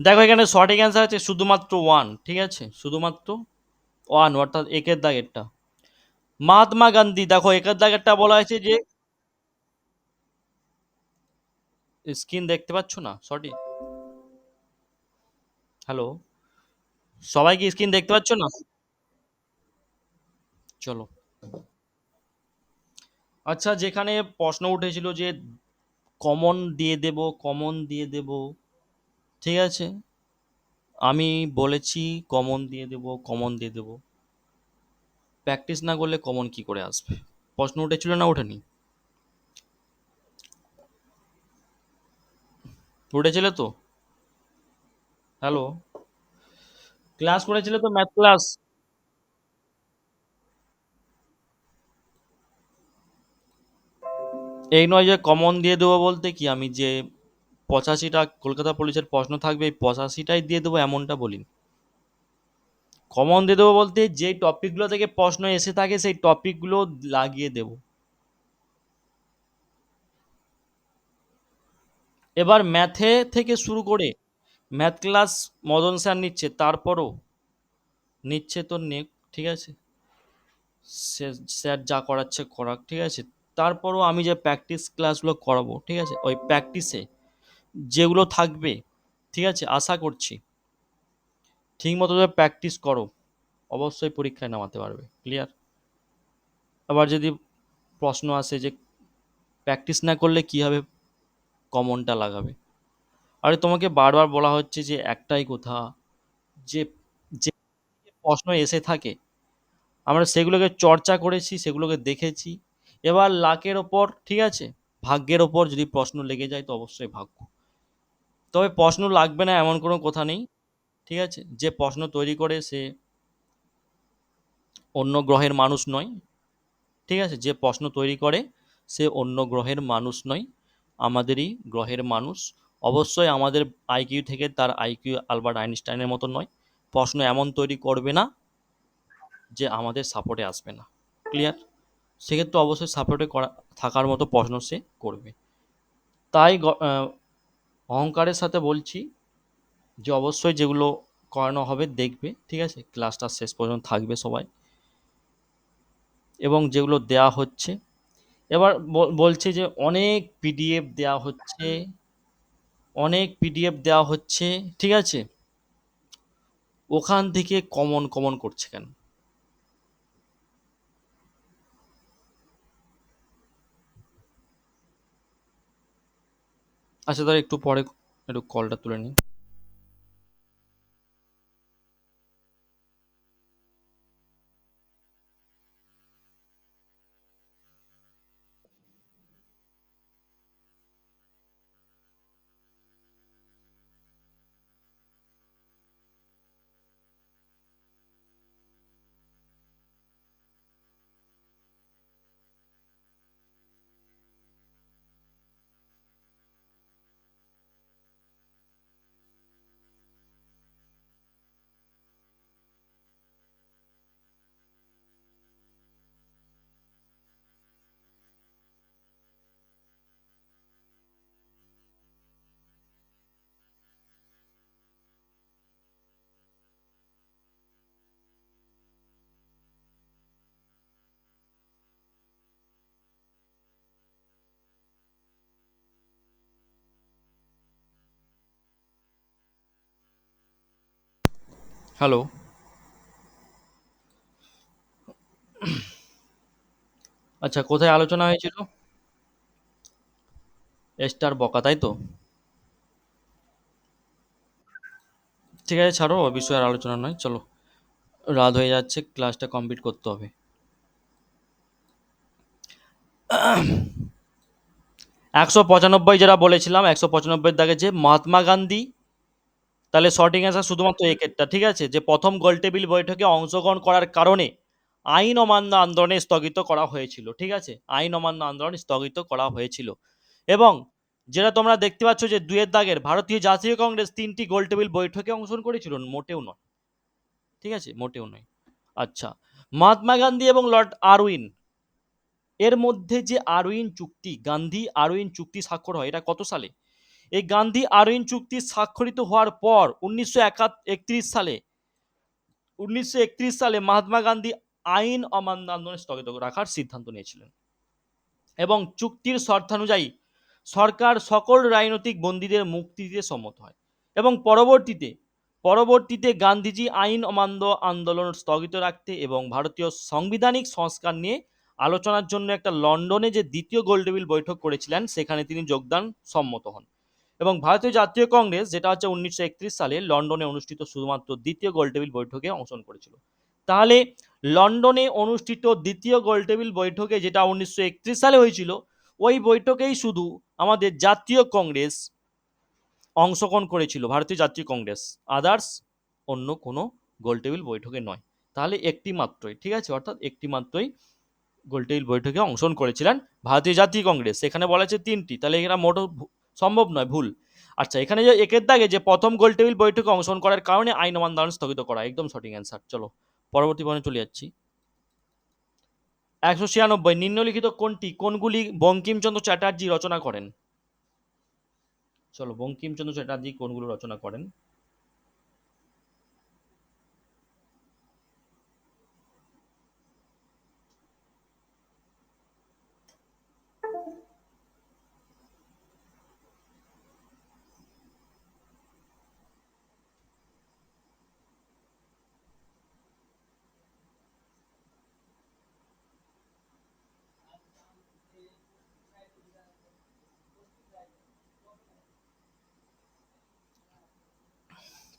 দেখো, এখানে সঠিক অ্যান্সার আছে শুধুমাত্র ওয়ান, ঠিক আছে, শুধুমাত্র ওয়ান, অর্থাৎ একের দাগেরটা। মহাত্মা গান্ধী, দেখো একের দাগেরটা বলা হয়েছে যে, স্ক্রিন দেখতে পাচ্ছ না? সঠিক। হ্যালো? সবাই কি স্ক্রিন দেখতে পাচ্ছ না? চলো। আচ্ছা, যেখানে প্রশ্ন উঠেছিল যে কমন দিয়ে দেব, কমন দিয়ে দেব, ঠিক আছে, আমি বলেছি কমন দিয়ে দেব, কমন দিয়ে দেব। প্র্যাকটিস না করলে কমন কি করে আসবে? প্রশ্ন উঠেছিল না ওঠেনি? উঠেছিল তো? হ্যালো? ক্লাস করেছিলে তো, ম্যাথ ক্লাস? এই নয় যে কমন দিয়ে দেবো বলতে কি আমি যে 85টা কলকাতা পুলিশের প্রশ্ন থাকবে এই 85টাই দিয়ে দেবো এমনটা বলিনি। কমন দিয়ে দেবো বলতে যে টপিকগুলো থেকে প্রশ্ন এসে থাকে সেই টপিকগুলো লাগিয়ে দেবো। এবার ম্যাথে থেকে শুরু করে ম্যাথ ক্লাস মদন স্যার নিচ্ছে, তারপরও নিচ্ছে তো নেক, ঠিক আছে, স্যার যা করাচ্ছে করাক, ঠিক আছে, তারপরও আমি যে প্র্যাকটিস ক্লাসগুলো করাবো, ঠিক আছে, ওই প্র্যাকটিসে যেগুলো থাকবে, ঠিক আছে, আশা করছি ঠিক মতো যদি প্র্যাকটিস করো অবশ্যই পরীক্ষায় নামাতে পারবে, ক্লিয়ার। আবার যদি প্রশ্ন আসে যে প্র্যাকটিস না করলে কীভাবে কমনটা লাগাবে, আরে তোমাকে বারবার বলা হচ্ছে যে একটাই কথা, যে যে প্রশ্ন এসে থাকে আমরা সেগুলোকে চর্চা করেছি, সেগুলোকে দেখেছি। এবার লাকের ওপর, ঠিক আছে, ভাগ্যের ওপর যদি প্রশ্ন লেগে যায় তো অবশ্যই ভাগ্য। তবে প্রশ্ন লাগবে না এমন কোনো কথা নেই, ঠিক আছে, যে প্রশ্ন তৈরি করে সে অন্য গ্রহের মানুষ নয়, ঠিক আছে, যে প্রশ্ন তৈরি করে সে অন্য গ্রহের মানুষ নয়, আমাদেরই গ্রহের মানুষ। অবশ্যই আমাদের আইকিউ থেকে তার আইকিউ আলবার্ট আইনস্টাইনের মতো নয়, প্রশ্ন এমন তৈরি করবে না যে আমাদের সাপোর্টে আসবে না, ক্লিয়ার। সেক্ষেত্রে অবশ্যই সাপোর্টে করা থাকার মতো প্রশ্ন সে করবে। তাই অহংকারের সাথে বলছি যে অবশ্যই যেগুলো করানো হবে দেখবে, ঠিক আছে, ক্লাসটা শেষ পর্যন্ত থাকবে সবাই, এবং যেগুলো দেয়া হচ্ছে। এবার বলছে যে অনেক পিডিএফ দেওয়া হচ্ছে, অনেক পিডিএফ দেওয়া হচ্ছে, ঠিক আছে, ওখান থেকে কমন কমন করছে কেন? আচ্ছা তাহলে একটু পরে একটু কলটা তুলে নিই। হ্যালো। আচ্ছা কোথায় আলোচনা হয়েছিল? স্টার বকা, তাই তো? ঠিক আছে, ছাড়ো, ও বিষয়ে আর আলোচনা নয়, চলো, রাত হয়ে যাচ্ছে, ক্লাসটা কমপ্লিট করতে হবে। 195 যেটা বলেছিলাম, 195 দাগে যে মহাত্মা গান্ধী, তাহলে শর্টিং অ্যান্সার শুধুমাত্র একেরটা, ঠিক আছে, যে প্রথম গোলটেবিল বৈঠকে অংশগ্রহণ করার কারণে আইন অমান্য আন্দোলনে স্থগিত করা হয়েছিল, ঠিক আছে, আইন অমান্য আন্দোলন স্থগিত করা হয়েছিল। এবং যেটা তোমরা দেখতে পাচ্ছ যে দুয়ের দাগের ভারতীয় জাতীয় কংগ্রেস 3টি গোলটেবিল বৈঠকে অংশগ্রহণ করেছিল, মোটেও নয়, ঠিক আছে, মোটেও নয়। আচ্ছা, মহাত্মা গান্ধী এবং লর্ড আরউইন এর মধ্যে যে আরউইন চুক্তি, গান্ধী আরউইন চুক্তি স্বাক্ষর হয়, এটা কত সালে? এই গান্ধী আরউইন চুক্তি স্বাক্ষরিত হওয়ার পর 1931 সালে মহাত্মা গান্ধী আইন অমান্য আন্দোলন স্থগিত রাখার সিদ্ধান্ত নিয়েছিলেন, এবং চুক্তির শর্তানুযায়ী সরকার সকল রাজনৈতিক বন্দীদের মুক্তি দিতে সম্মত হয়। এবং পরবর্তীতে গান্ধীজি আইন অমান্য আন্দোলন স্থগিত রাখতে এবং ভারতীয় সাংবিধানিক সংস্কার নিয়ে আলোচনার জন্য একটা লন্ডনে যে দ্বিতীয় গোলটেবিল বৈঠক করেছিলেন সেখানে তিনি যোগদান সম্মত হন। এবং ভারতীয় জাতীয় কংগ্রেস যেটা হচ্ছে 1931 সালে লন্ডনে অনুষ্ঠিত শুধুমাত্র দ্বিতীয় গোলটেবিল বৈঠকে অংশগ্রহণ করেছিল। তাহলে লন্ডনে অনুষ্ঠিত দ্বিতীয় গোলটেবিল বৈঠকে যেটা 1931 সালে হয়েছিল, ওই বৈঠকেই শুধু আমাদের জাতীয় কংগ্রেস অংশগ্রহণ করেছিল, ভারতীয় জাতীয় কংগ্রেস, আদার্স অন্য কোনো গোলটেবিল বৈঠকে নয়। তাহলে একটি মাত্রই, ঠিক আছে, অর্থাৎ একটি মাত্রই গোলটেবিল বৈঠকে অংশগ্রহণ করেছিলেন ভারতীয় জাতীয় কংগ্রেস, এখানে বলা আছে তিনটি, তাহলে এরা মোটো সম্ভব নয়, ভুল। আচ্ছা, এখানে যে একের দাগে যে প্রথম গোলটেবিল বৈঠকে অংশগ্রহণ করার কারণে আইন অমান্য স্থগিত করা, একদম সঠিক অ্যান্সার। চলো পরবর্তী পয়েন্টে চলে যাচ্ছি। 196, নিম্নলিখিত কোনগুলি বঙ্কিমচন্দ্র চ্যাটার্জি রচনা করেন? চলো, বঙ্কিমচন্দ্র চ্যাটার্জি কোনগুলো রচনা করেন?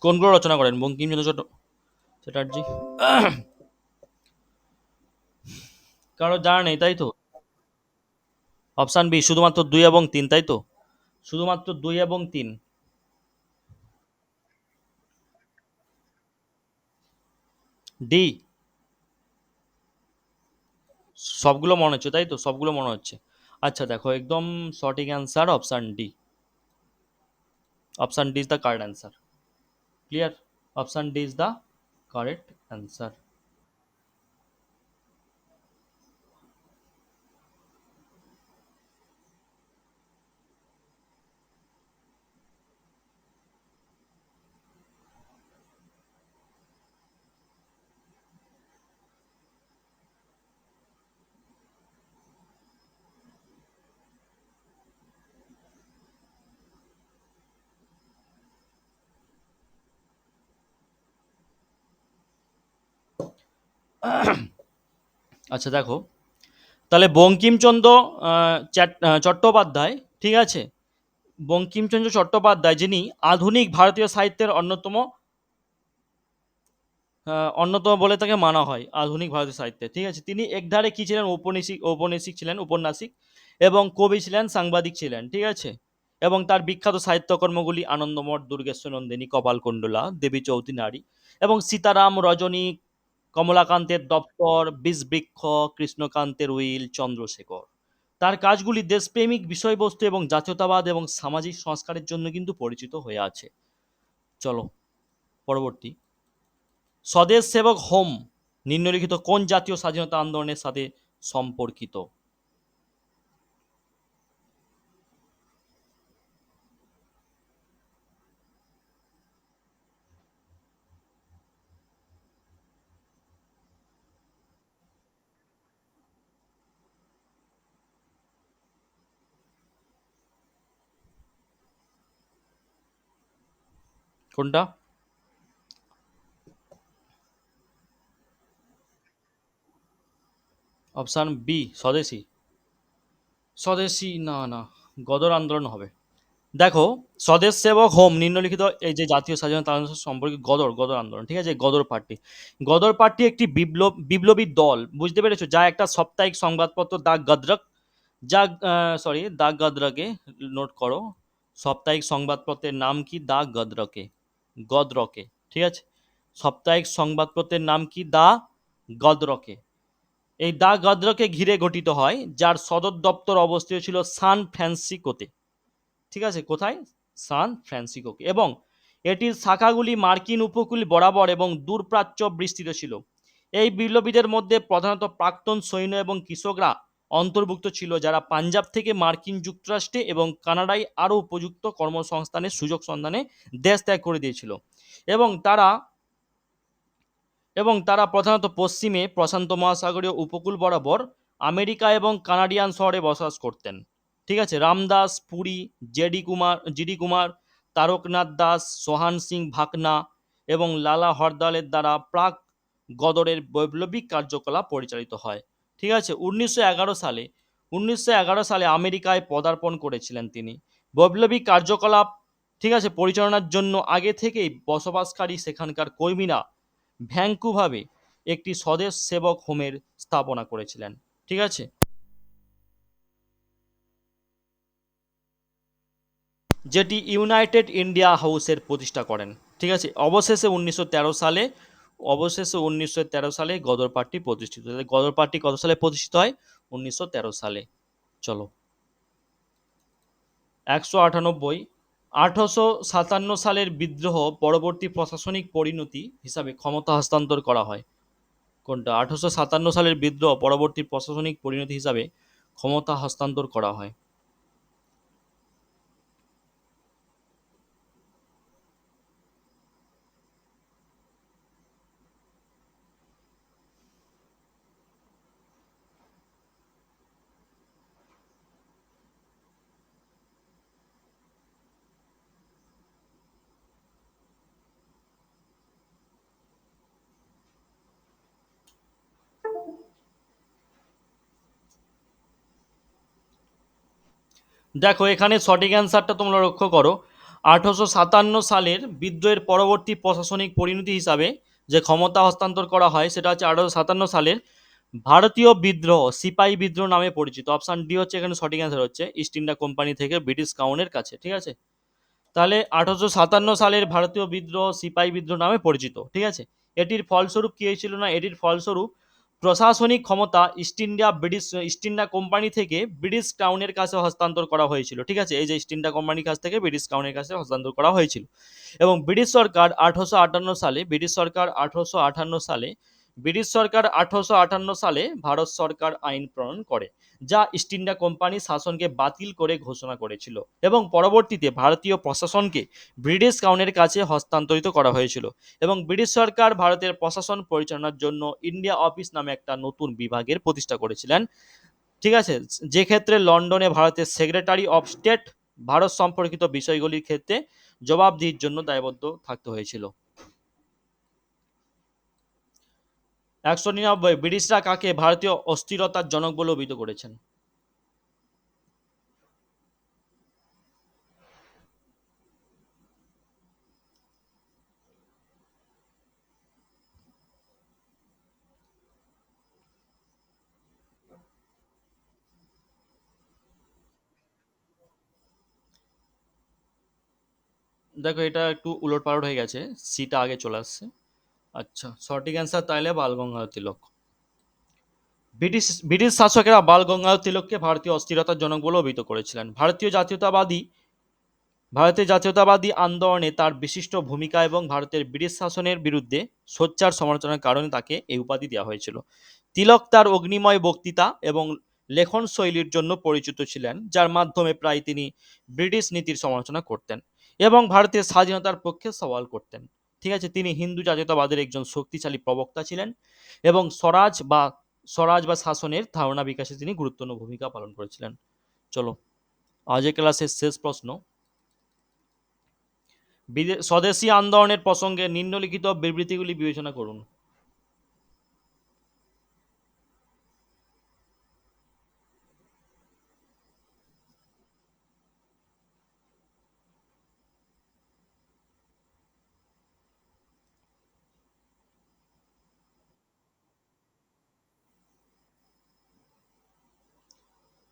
কোনগুলো রচনা করেন বঙ্কিমচন্দ্র চ্যাটার্জি? কারো জানা নেই তাই তো? অপশান বি, শুধুমাত্র 2 এবং 3, তাই তো? শুধুমাত্র 2 এবং 3। ডি, সবগুলো মনে হচ্ছে তাই তো? সবগুলো মনে হচ্ছে। আচ্ছা দেখো, একদম সঠিক answer option D. Option D is the correct answer. Clear? Option D is the correct answer. আচ্ছা দেখো, তাহলে বঙ্কিমচন্দ্র চট্টোপাধ্যায়, ঠিক আছে, বঙ্কিমচন্দ্র চট্টোপাধ্যায় যিনি আধুনিক ভারতীয় সাহিত্যের অন্যতম বলে তাকে মানা হয় আধুনিক ভারতীয় সাহিত্যে, ঠিক আছে। তিনি একধারে কি ছিলেন? ঔপন্যাসিক ছিলেন, উপন্যাসিক, এবং কবি ছিলেন, সাংবাদিক ছিলেন, ঠিক আছে। এবং তার বিখ্যাত সাহিত্যকর্মগুলি আনন্দমঠ, দুর্গেশ্বর নন্দিনী, কপালকুণ্ডলা, দেবী চৌধুরী নারী, এবং সীতারাম, রজনী, কমলাকান্তের দপ্তর, বিষবৃক্ষ, কৃষ্ণকান্তের উইল, চন্দ্রশেখর। তার কাজগুলি দেশপ্রেমিক বিষয়বস্তু এবং জাতীয়তাবাদ এবং সামাজিক সংস্কারের জন্য কিন্তু পরিচিত হয়ে আছে। চলো পরবর্তী। স্বদেশ সেবক হোম নিম্নলিখিত কোন জাতীয় স্বাধীনতা আন্দোলনের সাথে সম্পর্কিত? কোনটা? অপশান বি, স্বদেশী। স্বদেশী না, না, গদর আন্দোলন হবে। দেখো, স্বদেশ সেবক হোম নিম্নলিখিত এই যে জাতীয় স্বাধীনতা আন্দোলন সম্পর্কে গদর গদর আন্দোলন, ঠিক আছে, গদর পার্টি। গদর পার্টি একটি বিপ্লবী দল, বুঝতে পেরেছো, যা একটা সাপ্তাহিক সংবাদপত্র দা গদরক, যা সরি দা গদরকে, নোট করো, সাপ্তাহিক সংবাদপত্রের নাম কি? দা গদরকে, গদরকে, ঠিক আছে। সাপ্তাহিক সংবাদপত্রের নাম কি? দা গদরকে। এই দা গদরকে ঘিরে গঠিত হয়, যার সদর দপ্তর অবস্থিত ছিল সান ফ্রান্সিসকোতে, ঠিক আছে, কোথায়? সান ফ্রান্সিসকোকে। এবং এটির শাখাগুলি মার্কিন উপকূল বরাবর এবং দূরপ্রাচ্য বিস্তৃত ছিল। এই বিপ্লবীদের মধ্যে প্রধানত প্রাক্তন সৈন্য এবং কৃষকরা অন্তর্ভুক্ত ছিল, যারা পাঞ্জাব থেকে মার্কিন যুক্তরাষ্ট্রে এবং কানাডায় আরও উপযুক্ত কর্মসংস্থানের সুযোগ সন্ধানে দেশ ত্যাগ করে দিয়েছিল। এবং তারা প্রধানত পশ্চিমে প্রশান্ত মহাসাগরীয় উপকূল বরাবর আমেরিকা এবং কানাডিয়ান শহরে বসবাস করতেন, ঠিক আছে। রামদাস পুরী, জিডি কুমার, তারকনাথ দাস, সোহান সিং ভাকনা এবং লালা হরদলের দ্বারা প্রাক গদরের বৈপ্লবিক কার্যকলাপ পরিচালিত হয়, ঠিক আছে। 1911 সালে আমেরিকায় পদার্পণ করেছিলেন তিনি। বৈপ্লবিক কার্যকলাপ, ঠিক আছে, পরিচালনার জন্য আগে থেকেই বসবাসকারী সেখানকার কর্মীরা ভ্যাঙ্কুভাবে একটি স্বদেশ সেবক হোমের স্থাপনা করেছিলেন, ঠিক আছে। যেটি ইউনাইটেড ইন্ডিয়া হাউসের প্রতিষ্ঠা করেন, ঠিক আছে। অবশেষে 1913 সালে অবশেষে 1913 সালে গদর পার্টি প্রতিষ্ঠিত হয়। গদর পার্টি কত সালে প্রতিষ্ঠিত হয়? 1913 সালে। চলো, 198। 1857 সালের বিদ্রোহ পরবর্তী প্রশাসনিক পরিণতি হিসাবে ক্ষমতা হস্তান্তর করা হয়। কোনটা? 1857 সালের বিদ্রোহ পরবর্তী প্রশাসনিক পরিণতি হিসাবে ক্ষমতা হস্তান্তর করা হয়। দেখো এখানে সঠিক অ্যান্সারটা তোমরা লক্ষ্য করো। 1857 সালের বিদ্রোহের পরবর্তী প্রশাসনিক পরিণতি হিসাবে যে ক্ষমতা হস্তান্তর করা হয় সেটা হচ্ছে 1857 সালের ভারতীয় বিদ্রোহ, সিপাহী বিদ্রোহ নামে পরিচিত। অপশন ডি হচ্ছে এখানে সঠিক অ্যান্সার, হচ্ছে ইস্ট ইন্ডিয়া কোম্পানি থেকে ব্রিটিশ ক্রাউনের কাছে। ঠিক আছে, তাহলে 1857 সালের ভারতীয় বিদ্রোহ সিপাহী বিদ্রোহ নামে পরিচিত। ঠিক আছে, এটির ফলস্বরূপ কি হয়েছিল না, এটির ফলস্বরূপ প্রশাসনিক ক্ষমতা ইস্ট ইন্ডিয়া কোম্পানি থেকে ব্রিটিশ ক্রাউনের কাছে হস্তান্তর করা হয়েছিল। ঠিক আছে, এই যে ইস্ট ইন্ডিয়া কোম্পানির কাছ থেকে ব্রিটিশ ক্রাউনের কাছে হস্তান্তর করা হয়েছিল। এবং ব্রিটিশ সরকার 1858 সালে ভারত সরকার আইন প্রণয়ন করে, যা ইস্ট ইন্ডিয়া কোম্পানির শাসনকে বাতিল করে ঘোষণা করেছিল এবং পরবর্তীতে ভারতীয় প্রশাসনকে ব্রিটিশ ক্রাউনের কাছে হস্তান্তরিত করা হয়েছিল। এবং ব্রিটিশ সরকার ভারতের প্রশাসন পরিচালনার জন্য ইন্ডিয়া অফিস নামে একটা নতুন বিভাগের প্রতিষ্ঠা করেছিলেন। ঠিক আছে, যে ক্ষেত্রে লন্ডনে ভারতের সেক্রেটারি অফ স্টেট ভারত সম্পর্কিত বিষয়গুলির ক্ষেত্রে জবাবদিহির জন্য দায়বদ্ধ থাকতে হয়েছিল। 199। ব্রিটিশরা কাকে ভারতীয় অস্থিরতার জনক বলে অভিহিত করেছেন? দেখো এটা একটু উলটপালট হয়ে গেছে, সিটা আগে চলে আসছে। আচ্ছা, সঠিক অ্যান্সার তাইলে বাল গঙ্গাধর তিলক। ব্রিটিশ শাসকেরা বাল গঙ্গাধর তিলককে ভারতীয় অস্থিরতার জনক বলে অভিহিত করেছিলেন। ভারতীয় জাতীয়তাবাদী আন্দোলনে তার বিশিষ্ট ভূমিকা এবং ভারতের ব্রিটিশ শাসনের বিরুদ্ধে সোচ্চার সমালোচনার কারণে তাকে এই উপাধি দেওয়া হয়েছিল। তিলক তার অগ্নিময় বক্তৃতা এবং লেখন শৈলীর জন্য পরিচিত ছিলেন, যার মাধ্যমে প্রায় তিনি ব্রিটিশ নীতির সমালোচনা করতেন এবং ভারতের স্বাধীনতার পক্ষে সওয়াল করতেন। ঠিক আছে, তিনি হিন্দু জাতীয়তাবাদের একজন শক্তিশালী প্রবক্তা ছিলেন এবং স্বরাজ বা শাসনের ধারণা বিকাশে তিনি গুরুত্বপূর্ণ ভূমিকা পালন করেছিলেন। চলো, আজকের ক্লাসের শেষ প্রশ্ন। স্বদেশী আন্দোলনের প্রসঙ্গে নিম্নলিখিত বিবৃতিগুলি বিবেচনা করুন।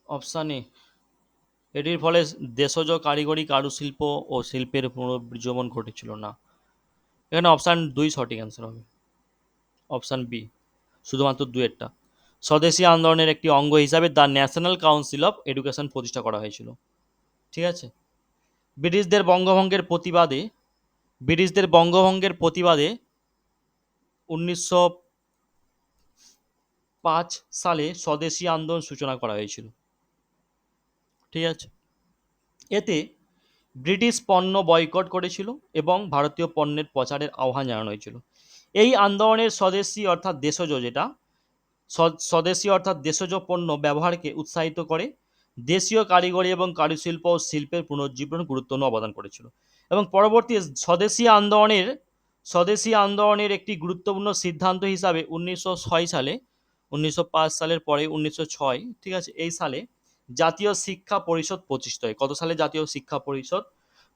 অপশান এ, এটির ফলে দেশজ কারিগরি কারুশিল্প ও শিল্পের পুনরুজ্জীবন ঘটেছিল না। এখানে অপশান 2 সঠিক অ্যান্সার হবে। অপশান বি, শুধুমাত্র দুয়েরটা। স্বদেশী আন্দোলনের একটি অঙ্গ হিসাবে the national council of education প্রতিষ্ঠা করা হয়েছিল। ঠিক আছে, ব্রিটিশদের বঙ্গভঙ্গের প্রতিবাদে ব্রিটিশদের বঙ্গভঙ্গের প্রতিবাদে 1905 সালে স্বদেশী আন্দোলন সূচনা করা হয়েছিল। ঠিক আছে, এতে ব্রিটিশ পণ্য বয়কট করেছিল এবং ভারতীয় পণ্যের প্রচারের আহ্বান জানানো হয়েছিল। এই আন্দোলনের স্বদেশী অর্থাৎ দেশজ পণ্য ব্যবহারকে উৎসাহিত করে দেশীয় কারিগরি এবং কারুশিল্প ও শিল্পের পুনরুজ্জীবন গুরুত্বপূর্ণ অবদান করেছিল। এবং পরবর্তী স্বদেশী আন্দোলনের একটি গুরুত্বপূর্ণ সিদ্ধান্ত হিসাবে 1906 সালে, 1905 সালের পরে 1906, ঠিক আছে, এই সালে জাতীয় শিক্ষা পরিষদ প্রতিষ্ঠিত হয়। কত সালে জাতীয় শিক্ষা পরিষদ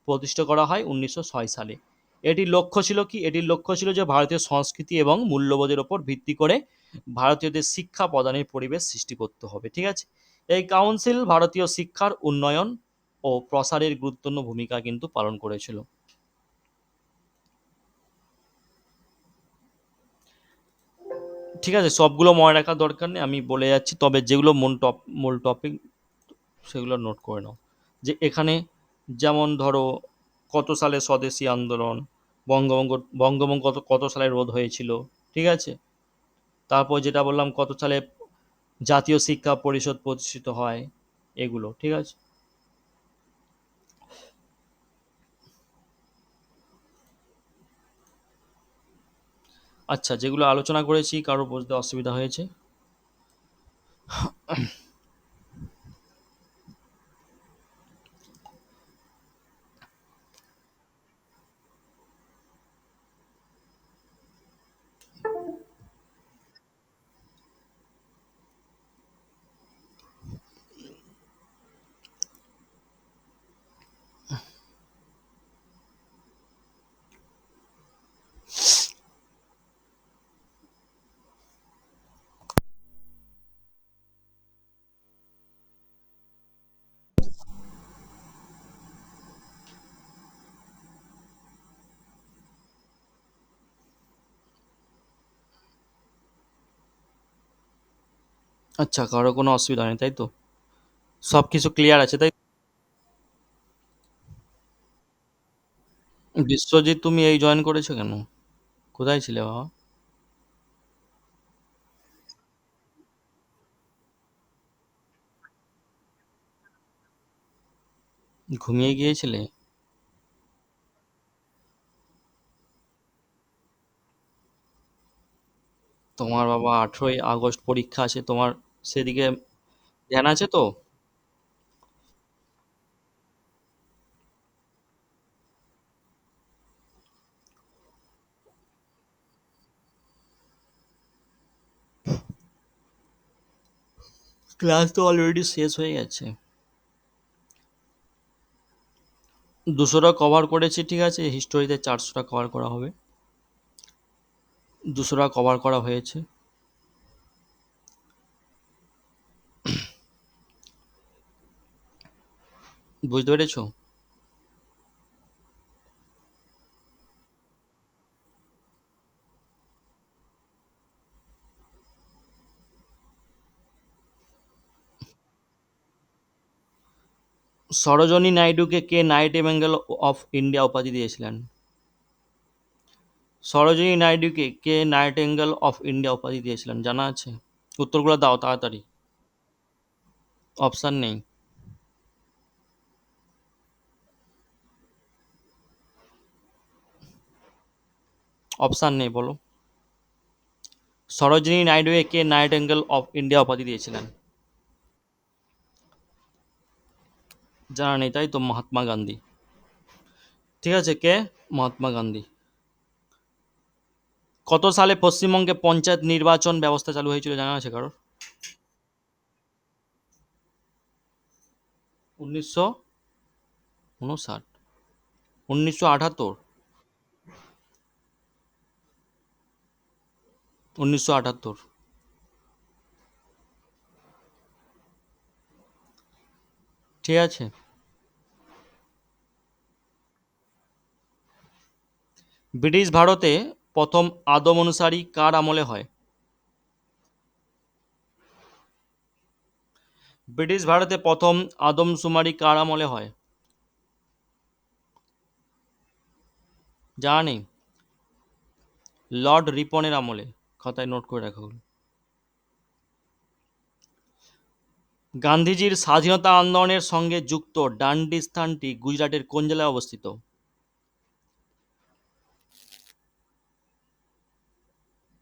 প্রতিষ্ঠা করা হয়? 1906 সালে। এটির লক্ষ্য ছিল কি? এটির লক্ষ্য ছিল যে ভারতীয় সংস্কৃতি এবং মূল্যবোধের ওপর ভিত্তি করে ভারতীয়দের শিক্ষা প্রদানের পরিবেশ সৃষ্টি করতে হবে। ঠিক আছে, এই কাউন্সিল ভারতীয় শিক্ষার উন্নয়ন ও প্রসারের গুরুত্বপূর্ণ ভূমিকা কিন্তু পালন করেছিল। ঠিক আছে, সবগুলো মনে রাখার দরকার নেই, আমি বলে যাচ্ছি, তবে যেগুলো মূল টপিক সেগুলো নোট করে নাও। যে এখানে যেমন ধরো কত সালে স্বদেশী আন্দোলন, বঙ্গভঙ্গ বঙ্গভঙ্গ কত সালে রোধ হয়েছিল, ঠিক আছে? তারপর যেটা বললাম কত সালে জাতীয় শিক্ষা পরিষদ প্রতিষ্ঠিত হয়, এগুলো ঠিক আছে। আচ্ছা, যেগুলো আলোচনা করেছি কারো বুঝতে অসুবিধা হয়েছে? আচ্ছা, কারো কোনো অসুবিধা নেই তাই তো? সব কিছু ক্লিয়ার আছে তাই? বিশ্বজিৎ, তুমি এই জয়েন করেছো কেন? কোথায় ছিলে বাবা? ঘুমিয়ে গিয়েছিলে? তোমার বাবা 18ই আগস্ট পরীক্ষা আছে তোমার, সেদিকে ধ্যান আছে তো? ক্লাস তো অলরেডি শেষ হয়ে গেছে। 200টা কভার করেছি, ঠিক আছে, হিস্টোরিতে 400টা কভার করা হবে। 200টা কভার করা হয়েছে। বুঝতে পেরেছো? সরোজিনী নাইডুকে কে নাইটিঙ্গেল অফ ইন্ডিয়া উপাধি দিয়েছিলেন? সরোজিনী নাইডুকে কে নাইটিঙ্গেল অফ ইন্ডিয়া উপাধি দিয়েছিলেন, জানা আছে? উত্তরগুলো দাও তাড়াতাড়ি। অপশান নেই। অপশান নেই, বলো। সরোজিনী নাইডুকে কে নাইটিঙ্গেল অফ ইন্ডিয়া উপাধি দিয়েছিলেন? জানা নেই তাই তো? মহাত্মা গান্ধী। ঠিক আছে, কে? মহাত্মা গান্ধী। কত সালে পশ্চিমবঙ্গে পঞ্চায়েত নির্বাচন ব্যবস্থা চালু হয়েছিল, জানা আছে কারোর? 1959? 1978? 1978? ঠিক আছে। ব্রিটিশ ভারতে প্রথম আদম অনুসারী কার আমলে হয়? ব্রিটিশ ভারতে প্রথম আদমশুমারি কার আমলে হয়? জানা নেই? লর্ড রিপনের আমলে। খাতায় নোট করে রাখা হলো। গান্ধীজির স্বাধীনতা আন্দোলনের সঙ্গে যুক্ত ডান্ডি স্থানটি গুজরাটের কোন জেলায় অবস্থিত?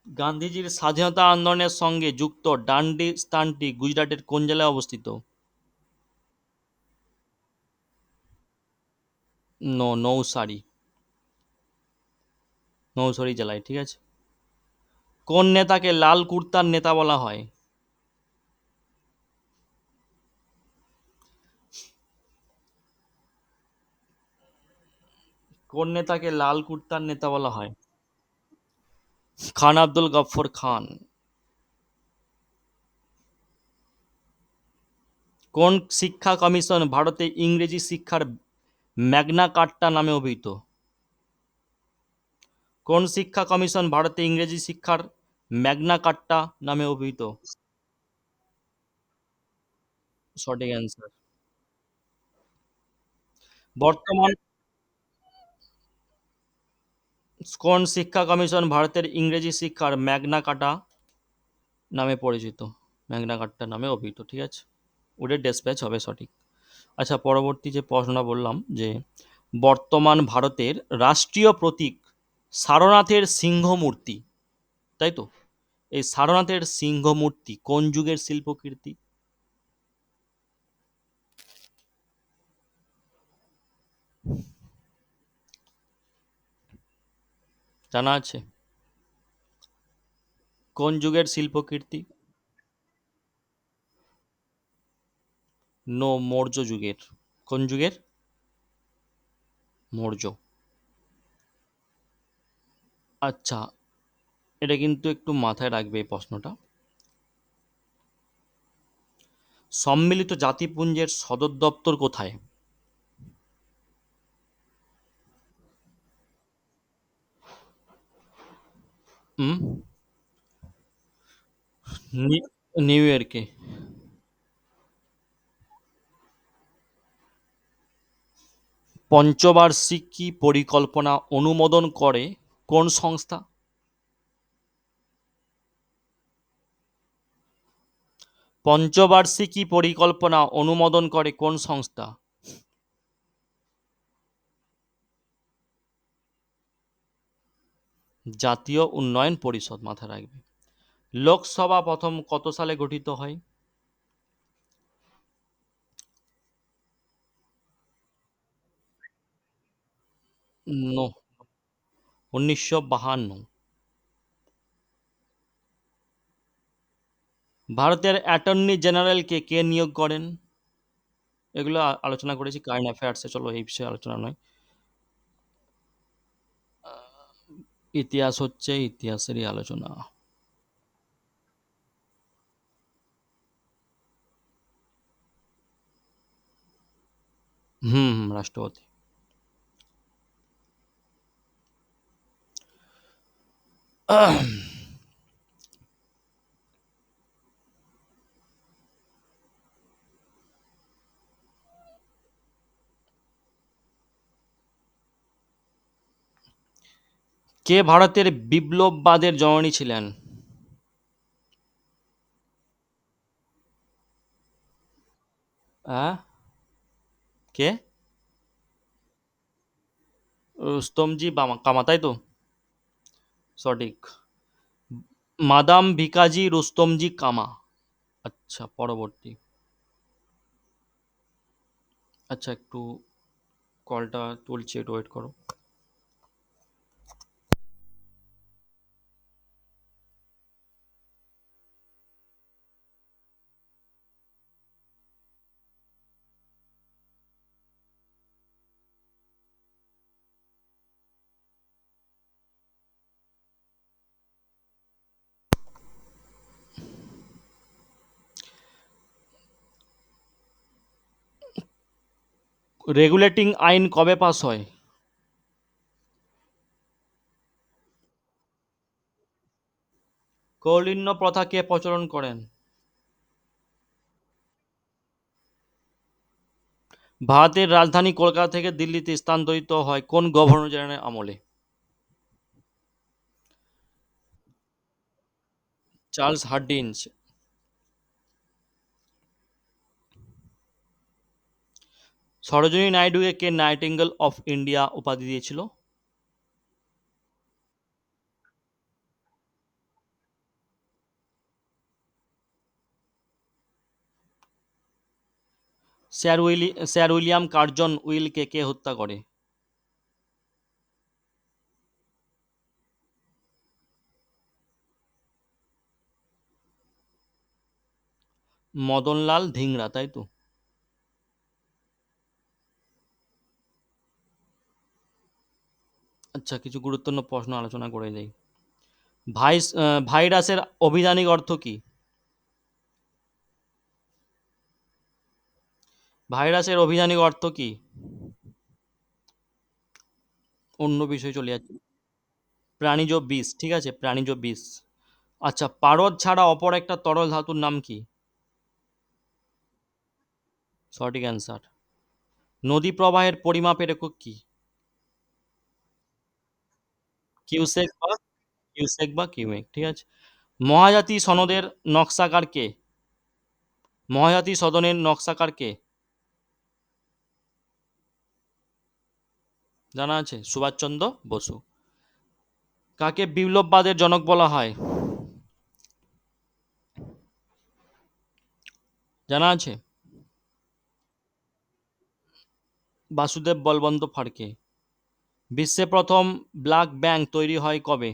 গান্ধীজির স্বাধীনতা আন্দোলনের সঙ্গে যুক্ত ডান্ডি স্থানটি গুজরাটের কোন জেলায় অবস্থিত? নৌসারি। নৌসারি জেলায়, ঠিক আছে। কোন নেতাকে লাল কুর্তার নেতা বলা হয়? কোন নেতাকে লাল কুর্তার নেতা বলা হয়? খান আব্দুল গফফর খান। কোন শিক্ষা কমিশন ভারতে ইংরেজি শিক্ষার ম্যাগনা কার্টা নামে অভিহিত? কোন শিক্ষা কমিশন ভারতে ইংরেজি শিক্ষার ম্যাগনা কাট্টা নামে অভিহিত। সঠিক অ্যান্সার। বর্তমান কোন শিক্ষা কমিশন ভারতের ইংরেজি শিক্ষার ম্যাগনা কাটা নামে পরিচিত? ম্যাগনা কাট্টা নামে অভিহিত, ঠিক আছে। ওদের ডেসপ্যাচ হবে সঠিক। আচ্ছা, পরবর্তী যে প্রশ্নটা বললাম যে বর্তমান ভারতের রাষ্ট্রীয় প্রতীক সারনাথের সিংহ মূর্তি, তাই তো? এই সারনাথের সিংহ মূর্তি কোন যুগের শিল্পকীর্তি? জানা আছে? কোন যুগের শিল্পকীর্তি? নো, মৌর্য যুগের। কোন যুগের? মৌর্য। আচ্ছা, এটা কিন্তু একটু মাথায় রাখবে এই প্রশ্নটা। সম্মিলিত জাতিপুঞ্জের সদর দপ্তর কোথায়? হুম, নিউ ইয়র্কে। পঞ্চবার্ষিকী পরিকল্পনা অনুমোদন করে কোন সংস্থা? পঞ্চবার্ষিকী পরিকল্পনা অনুমোদন করে কোন সংস্থা? জাতীয় উন্নয়ন পরিষদ, মাথায় রাখবে। লোকসভা প্রথম কত সালে গঠিত হয়? নো, 1952। ভারতের অ্যাটর্নি জেনারেলকে কে নিয়োগ করেন? এগুলো আলোচনা করেছি কারেন্ট অ্যাফেয়ার্সে, চলো এই বিষয়ে আলোচনা নয়। ইতিহাস হচ্ছে ইতিহাসেরই আলোচনা। হুম হুম, রাষ্ট্রপতি। কে ভারতের বিপ্লববাদের জননী ছিলেন? হ্যাঁ, কে? রুস্তমজি কামা, তাই তো? সঠিক। মাদাম ভিকাজি রুস্তমজি কামা। আচ্ছা, পরবর্তী। আচ্ছা, একটু কলটা তুলছি, একটু ওয়েট করো। রেগুলেটিং আইন কবে পাস হয়? কৌলিন্য প্রথা কে প্রচলন করেন? ভারতের রাজধানী কলকাতা থেকে দিল্লিতে স্থানান্তরিত হয় কোন গভর্নর জেনারেলের আমলে? Charles Hardinge. সরোজিনী নাইডুকে কে নাইটিঙ্গেল অফ ইন্ডিয়া উপাধি দিয়েছিল? স্যার উইলিয়াম কার্জন উইলকে কে হত্যা করে? মদনলাল ধিংরা, তাই তো? আচ্ছা, কিছু গুরুত্বপূর্ণ প্রশ্ন আলোচনা করে যাই। ভাইরাসের অভিধানিক অর্থ কি? ভাইরাসের অভিধানিক অর্থ কি? অন্য বিষয়ে চলে যাচ্ছি। প্রাণীজ বিষ, ঠিক আছে, প্রাণীজ বিষ। আচ্ছা, পারদ ছাড়া অপর একটা তরল ধাতুর নাম কি? সঠিক অ্যান্সার। নদী প্রবাহের পরিমাপের একক কি? কিউসেক বা কিউমেক, ঠিক আছে। মহাজাতি সনদের নকশাকার কে? মহাজাতি সদনের নকশাকার কে? জানা আছে? সুভাষচন্দ্র বসু। কাকে বিপ্লববাদের জনক বলা হয়? জানা আছে? বাসুদেব বলবন্ত ফাড়কে। বিশ্বে প্রথম ব্লাড ব্যাংক তৈরি হয় কবে?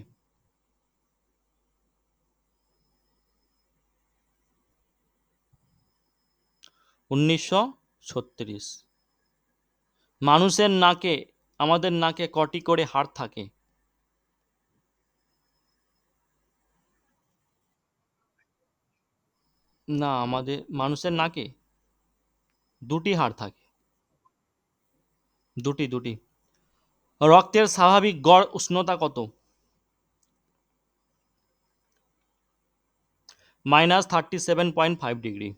1936। মানুষের নাকে, আমাদের নাকে কটি করে হাড় থাকে? না, আমাদের মানুষের নাকে দুটি হাড় থাকে। দুটি দুটি। রক্তের স্বাভাবিক গড় উষ্ণতা কত? -37.5 ডিগ্রি।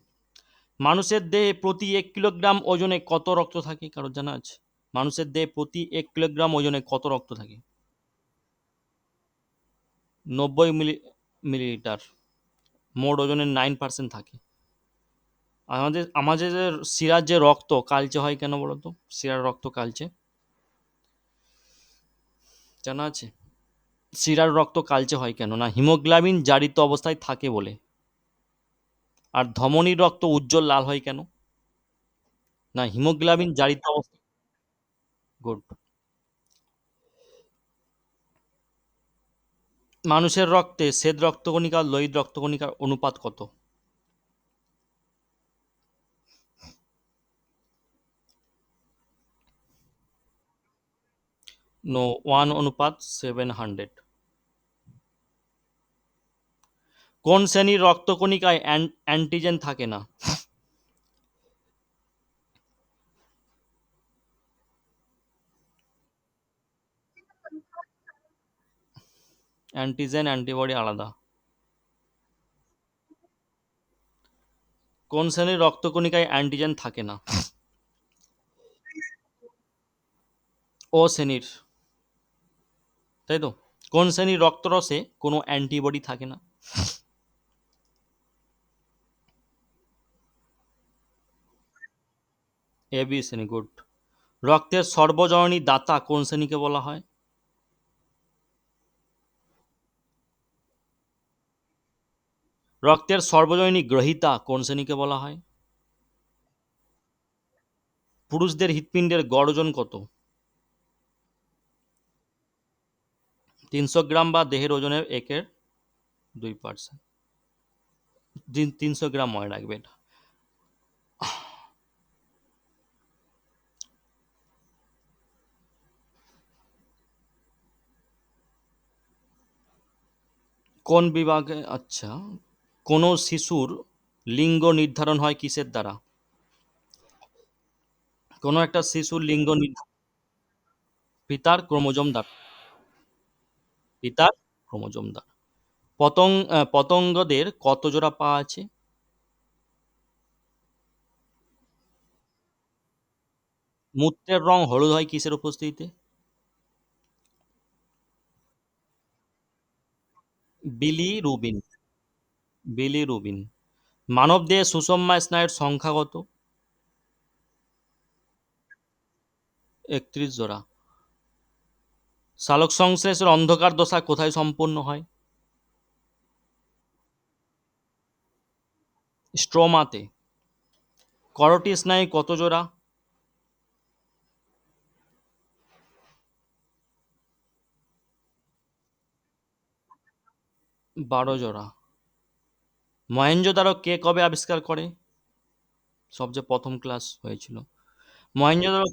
মানুষের দেহে প্রতি 1 কিলোগ্রাম ওজনে কত রক্ত থাকে, কারোর জানা আছে? মানুষের দেহে প্রতি 1 কিলোগ্রাম ওজনে কত রক্ত থাকে? 90 মিলিলিটার। মোট ওজনের 9% থাকে। আমাদের আমাদের যে শিরার যে রক্ত কালচে হয় কেন বলতো? শিরার রক্ত কালচে, জানা আছে? শিরার রক্ত কালচে হয় কেন? না, হিমোগ্লোবিন জারিত অবস্থায় থাকে বলে। আর ধমনীর রক্ত উজ্জ্বল লাল হয় কেন? না, হিমোগ্লোবিন জারিত অবস্থায়। গুড। মানুষের রক্তে শ্বেত রক্তকণিকা আর লোহিত রক্তকণিকার অনুপাত কত? নো, 1:700। কোন শ্রেণীর রক্তকণিকায় অ্যান্টিজেন থাকে না? অ্যান্টিজেন অ্যান্টিবডি আলাদা। কোন শ্রেণীর রক্তকণিকায় অ্যান্টিজেন থাকে না? ও শ্রেণীর, তাই তো। কোন শ্রেণীর রক্তরসে কোনো অ্যান্টিবডি থাকে না? এ বি শ্রেণী, গুড। রক্তের সর্বজননী দাতা কোন শ্রেণীকে বলা হয়? রক্তের সর্বজনীন গ্রহীতা কোন শ্রেণীকে বলা হয়? পুরুষদের হৃৎপিণ্ডের গড় ওজন কত? 300 গ্রাম বা দেহের ওজনের 1/2%। 300 গ্রাম মনে রাখবে এটা। কোন বিভাগে, আচ্ছা, কোনো শিশুর লিঙ্গ নির্ধারণ হয় কিসের দ্বারা? কোনো একটা শিশুর লিঙ্গ পিতার ক্রোমোজোম দ্বারা। পিতার ক্রোমোজোম দ্বারা। পতঙ্গদের কত জোড়া পা আছে? মূত্রের রং হলুদ হয় কিসের উপস্থিতিতে? বিলিরুবিন। বিলিরুবিন। মানবদেহে সুষুম্না স্নায়ুর সংখ্যা কত? 31 জোড়া। সালোকসংশ্লেষের অন্ধকার দশা কোথায় সম্পন্ন হয়? স্ট্রোমাতে। করোটি স্নায়ু কত জোড়া? 12 জোড়া। মহেঞ্জোদারো কে কবে আবিষ্কার করে? সবচেয়ে প্রথম ক্লাস হয়েছিল মহেঞ্জোদারো।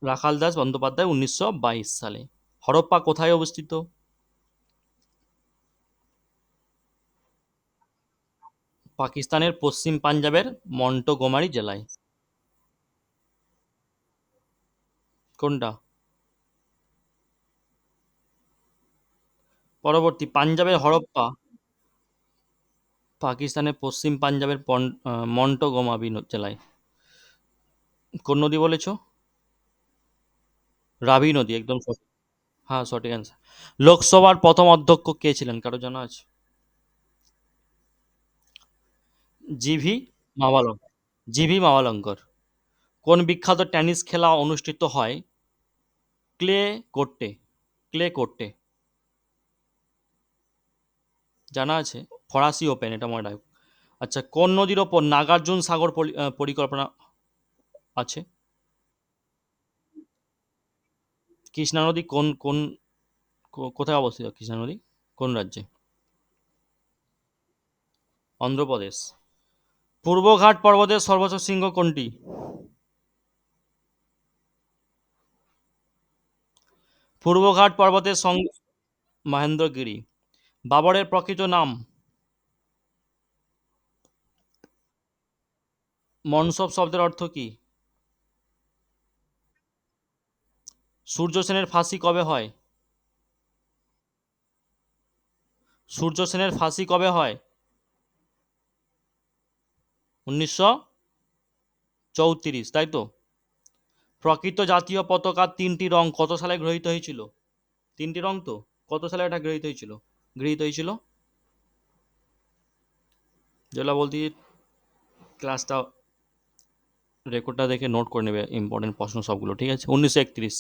রাখাল দাস বন্দ্যোপাধ্যায় 1922 সালে। হরপ্পা কোথায় অবস্থিত? পাকিস্তানের পশ্চিম পাঞ্জাবের মন্টগোমারি জেলায়। কোনটা? পরবর্তী পাঞ্জাবের হরপ্পা, পাকিস্তানের পশ্চিম পাঞ্জাবের মন্টগোমাবি জেলায়। কোন নদী বলেছো? রাভি নদী, একদম সঠিক। হ্যাঁ, সঠিক অ্যান্সার। লোকসভার প্রথম অধ্যক্ষ কে ছিলেন, কারো জানা আছে? জিভি মাভালঙ্কর। জিভি মাভালঙ্কর। কোন বিখ্যাত টেনিস খেলা অনুষ্ঠিত হয় ক্লে কোর্টে? ক্লে কোর্টে, জানা আছে? ফরাসি ওপেন, এটা মনে রাখ। আচ্ছা, কোন নদীর ওপর নাগার্জুন সাগর পরিকল্পনা আছে? কৃষ্ণা নদী কোন কোন কোথায় অবস্থিত কৃষ্ণা নদী? কোন রাজ্যে? অন্ধ্রপ্রদেশ। পূর্বঘাট পর্বতের সর্বোচ্চ শৃঙ্গ কোনটি? পূর্বঘাট পর্বতের মহেন্দ্রগিরি। বাবরের প্রকৃত নাম? মনসব শব্দের অর্থ কি? সূর্য সেনের ফাঁসি কবে হয়? সূর্য সেনের ফাঁসি কবে হয়? 1934, তাই তো? প্রকৃত জাতীয় পতাকার তিনটি রং কত সালে গৃহীত হয়েছিল? তিনটি রং তো, কত সালে এটা গৃহীত হয়েছিল? যেগুলো বলতে ক্লাসটা রেকর্ডটা দেখে নোট করে নেবে, ইম্পর্টেন্ট প্রশ্ন সবগুলো, ঠিক আছে? 1931।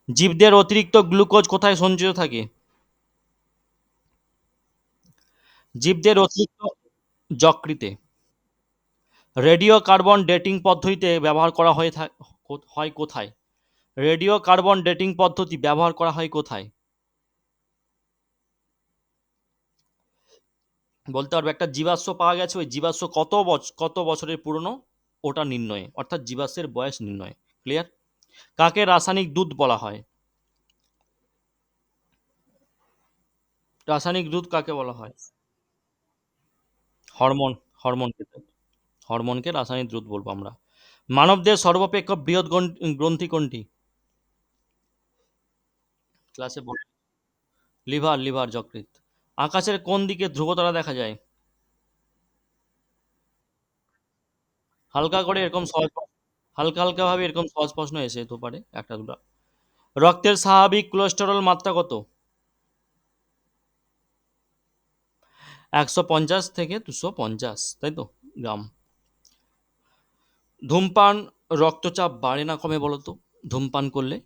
জীবদের অতিরিক্ত গ্লুকোজ কোথায় সঞ্চিত থাকে? জীবদের অতিরিক্ত যকৃতে। রেডিও কার্বন ডেটিং পদ্ধতিতে ব্যবহার করা হয় কোথায়? রেডিও কার্বন ডেটিং পদ্ধতি ব্যবহার করা হয় কোথায়? বলতে পারবে একটা জীবাশ্ম পাওয়া গেছে, ওই জীবাশ্ম কত বছরের পুরনো, ওটা নির্ণয়ে, অর্থাৎ জীবাশ্মের বয়স নির্ণয়। ক্লিয়ার? কাকে রাসায়নিক দুধ বলা হয়? রাসায়নিক দুধ কাকে বলা হয়? হরমোন। হরমোনকে। হরমোনকে রাসায়নিক দুধ বলবো আমরা। মানবদের সর্বাপেক্ষা বৃহৎ গ্রন্থি কোনটি? ক্লাসে বল। লিভার, লিভার, যকৃৎ। আকাশের কোন দিকে ধ্রুবতারা দেখা যায়? হালকা করে এরকম সহজ, হালকা হালকা ভাবে এরকম সহজ প্রশ্ন এসে তো পারে একটা দুটো। রক্তের স্বাভাবিক কোলেস্টেরল মাত্রা কত? 150 থেকে 250, তাই তো, গ্রাম। ধূমপান রক্তচাপ বাড়ে না কমে বলো তো, ধূমপান করলে?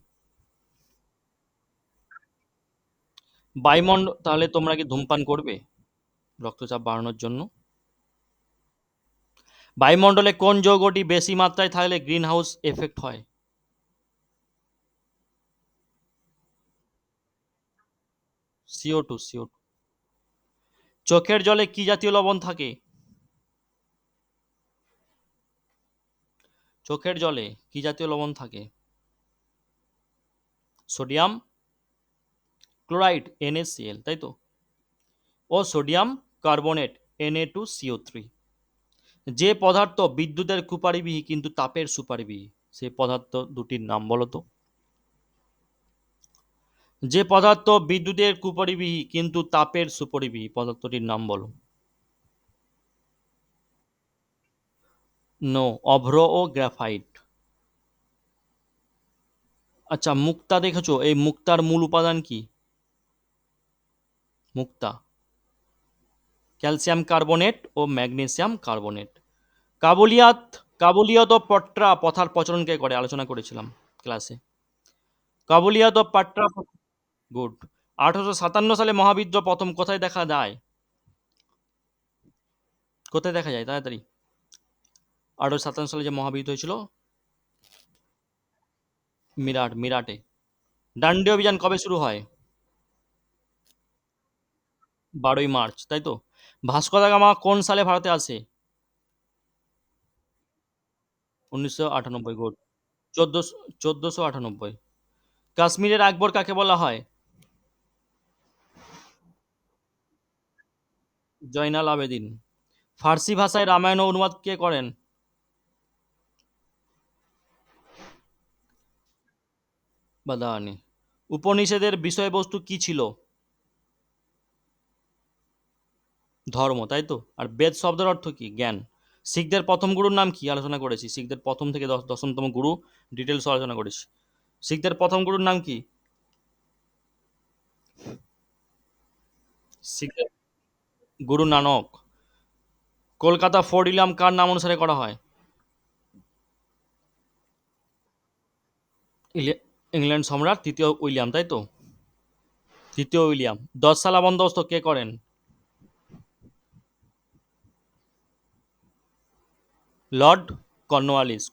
বায়ুমণ্ডল, তাহলে তোমরা কি ধূমপান করবে রক্তচাপ বাড়ানোর জন্য? বায়ুমণ্ডলে কোন যৌগটি বেশি মাত্রায় থাকলে গ্রিন হাউস এফেক্ট হয়? CO2, CO2। চোখের জলে কি জাতীয় লবণ থাকে? চোখের জলে কি জাতীয় লবণ থাকে? সোডিয়াম ক্লোরাইড, NaCl, তাই তো? ও সোডিয়াম কার্বনেট, Na2CO3। যে পদার্থ বিদ্যুতের কুপারিবিহী কিন্তু তাপের সুপারিবিহী, সেই পদার্থ দুটির নাম বলো তো। যে পদার্থ বিদ্যুতের কুপরিবিহী কিন্তু তাপের সুপরিবিহী, পদার্থটির নাম বলো। নো, অভ্র ও গ্রাফাইট। আচ্ছা, মুক্তা দেখেছো? এই মুক্তার মূল উপাদান কি? মুক্তা ক্যালসিয়াম কার্বনেট ও ম্যাগনেসিয়াম কার্বনেট। কাবুলিয়াত, কাবুলিয়াত ও পট্রা পথার প্রচলনকে করে, আলোচনা করেছিলাম ক্লাসে। কাবুলিয়াত ও পাট্রা। গুড। 1857 সালে মহাবিদ্রোহ প্রথম কোথায় দেখা যায়? কোথায় দেখা যায় তাড়াতাড়ি? 1857 সালে যে মহাবিদ্রোহ হয়েছিল, মিরাটে। ডান্ডি অভিযান কবে শুরু হয়? 12ই মার্চ, তাই তো? ভাস্কো দা গামা কোন সালে ভারতে আসে? 1998। গুড। 1498। কাশ্মীরের আকবর কাকে বলা হয়? জয়নাল আবেদিন। ফার্সি ভাষায় রামায়ণ অনুবাদ কে করেন? বাদানি। উপনিষদের বিষয়বস্তু কি ছিল? ধর্ম, তাই তো? আর বেদ শব্দের অর্থ কি? জ্ঞান। শিখদের প্রথম গুরুর নাম কি? আলোচনা করেছি। শিখদের প্রথম থেকে দশমতম গুরু ডিটেলস আলোচনা করেছি। শিখদের প্রথম গুরুর নাম কি? শিখদের গুরু নানক। কলকাতা ফোর্ট উইলিয়াম কার নাম অনুসারে করা হয়? ইংল্যান্ড সম্রাট তৃতীয় উইলিয়াম, তাই তো? তৃতীয় উইলিয়াম। 10 সালা বন্দোবস্ত কে করেন? Lord Cornwallis.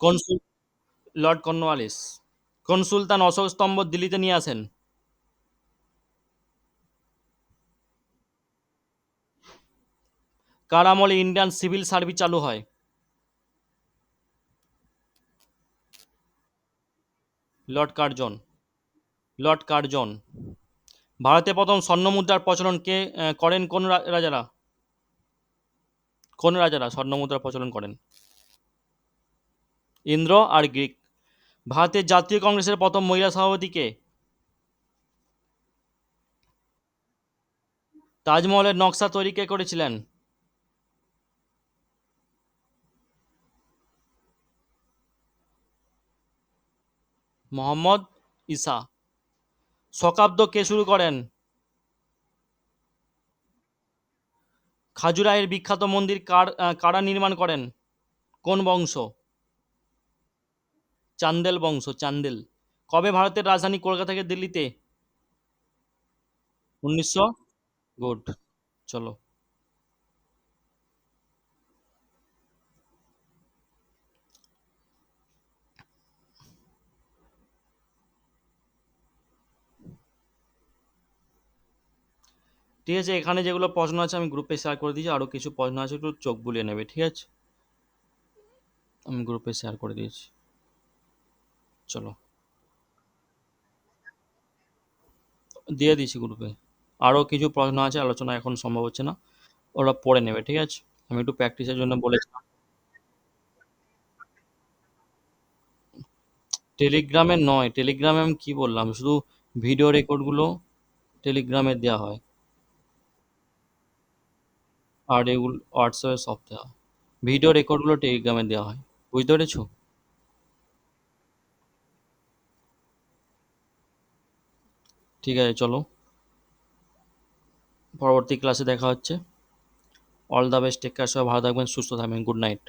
Lord Cornwallis. কোন সুলতান অশোক স্তম্ভ দিল্লিতে নিয়ে আসেন? কার আমলে ইন্ডিয়ান সিভিল সার্ভিস চালু হয়? Lord Curzon. Lord Curzon. ভারতে প্রথম স্বর্ণ মুদ্রার প্রচলন কে করেন? কোন রাজারা? কোন রাজারা স্বর্ণ মুদ্রার প্রচলন করেন? ইন্দ্র আর গ্রিক। ভারতের জাতীয় কংগ্রেসের প্রথম মহিলা সভাপতি কে? তাজমহলের নকশা তৈরি কে করেছিলেন? মোহাম্মদ ঈসা। শকাব্দ কে শুরু করেন? খাজুরাহের বিখ্যাত মন্দির কারা নির্মাণ করেন? কোন বংশ? চান্দেল বংশ, চান্দেল। কবে ভারতের রাজধানী কলকাতা থেকে দিল্লিতে? 1900। গুড। চলো। ঠিক আছে, এখানে যেগুলো প্রশ্ন আছে আমি গ্রুপে শেয়ার করে দিয়েছি, আরও কিছু প্রশ্ন আছে একটু চোখ বুলিয়ে নেবে, ঠিক আছে? আমি গ্রুপে শেয়ার করে দিয়েছি। চলো। দিয়ে দিয়েছি গ্রুপে। আরও কিছু প্রশ্ন আছে, আলোচনা এখন সম্ভব হচ্ছে না, ওরা পড়ে নেবে, ঠিক আছে? আমি একটু প্র্যাকটিসের জন্য বলেছিলাম। টেলিগ্রামে নয়, টেলিগ্রামে আমি কি বললাম, শুধু ভিডিও রেকর্ডগুলো টেলিগ্রামে দেওয়া হয়, আর এগুলো হোয়াটসঅ্যাপে সব দেওয়া হয়। ভিডিও রেকর্ডগুলো টেলিগ্রামে দেওয়া হয়। বুঝতে পেরেছো? ঠিক আছে, চলো। পরবর্তী ক্লাসে দেখা হচ্ছে। All the best, take care, সবাই ভালো থাকবেন, সুস্থ থাকবেন, গুড নাইট।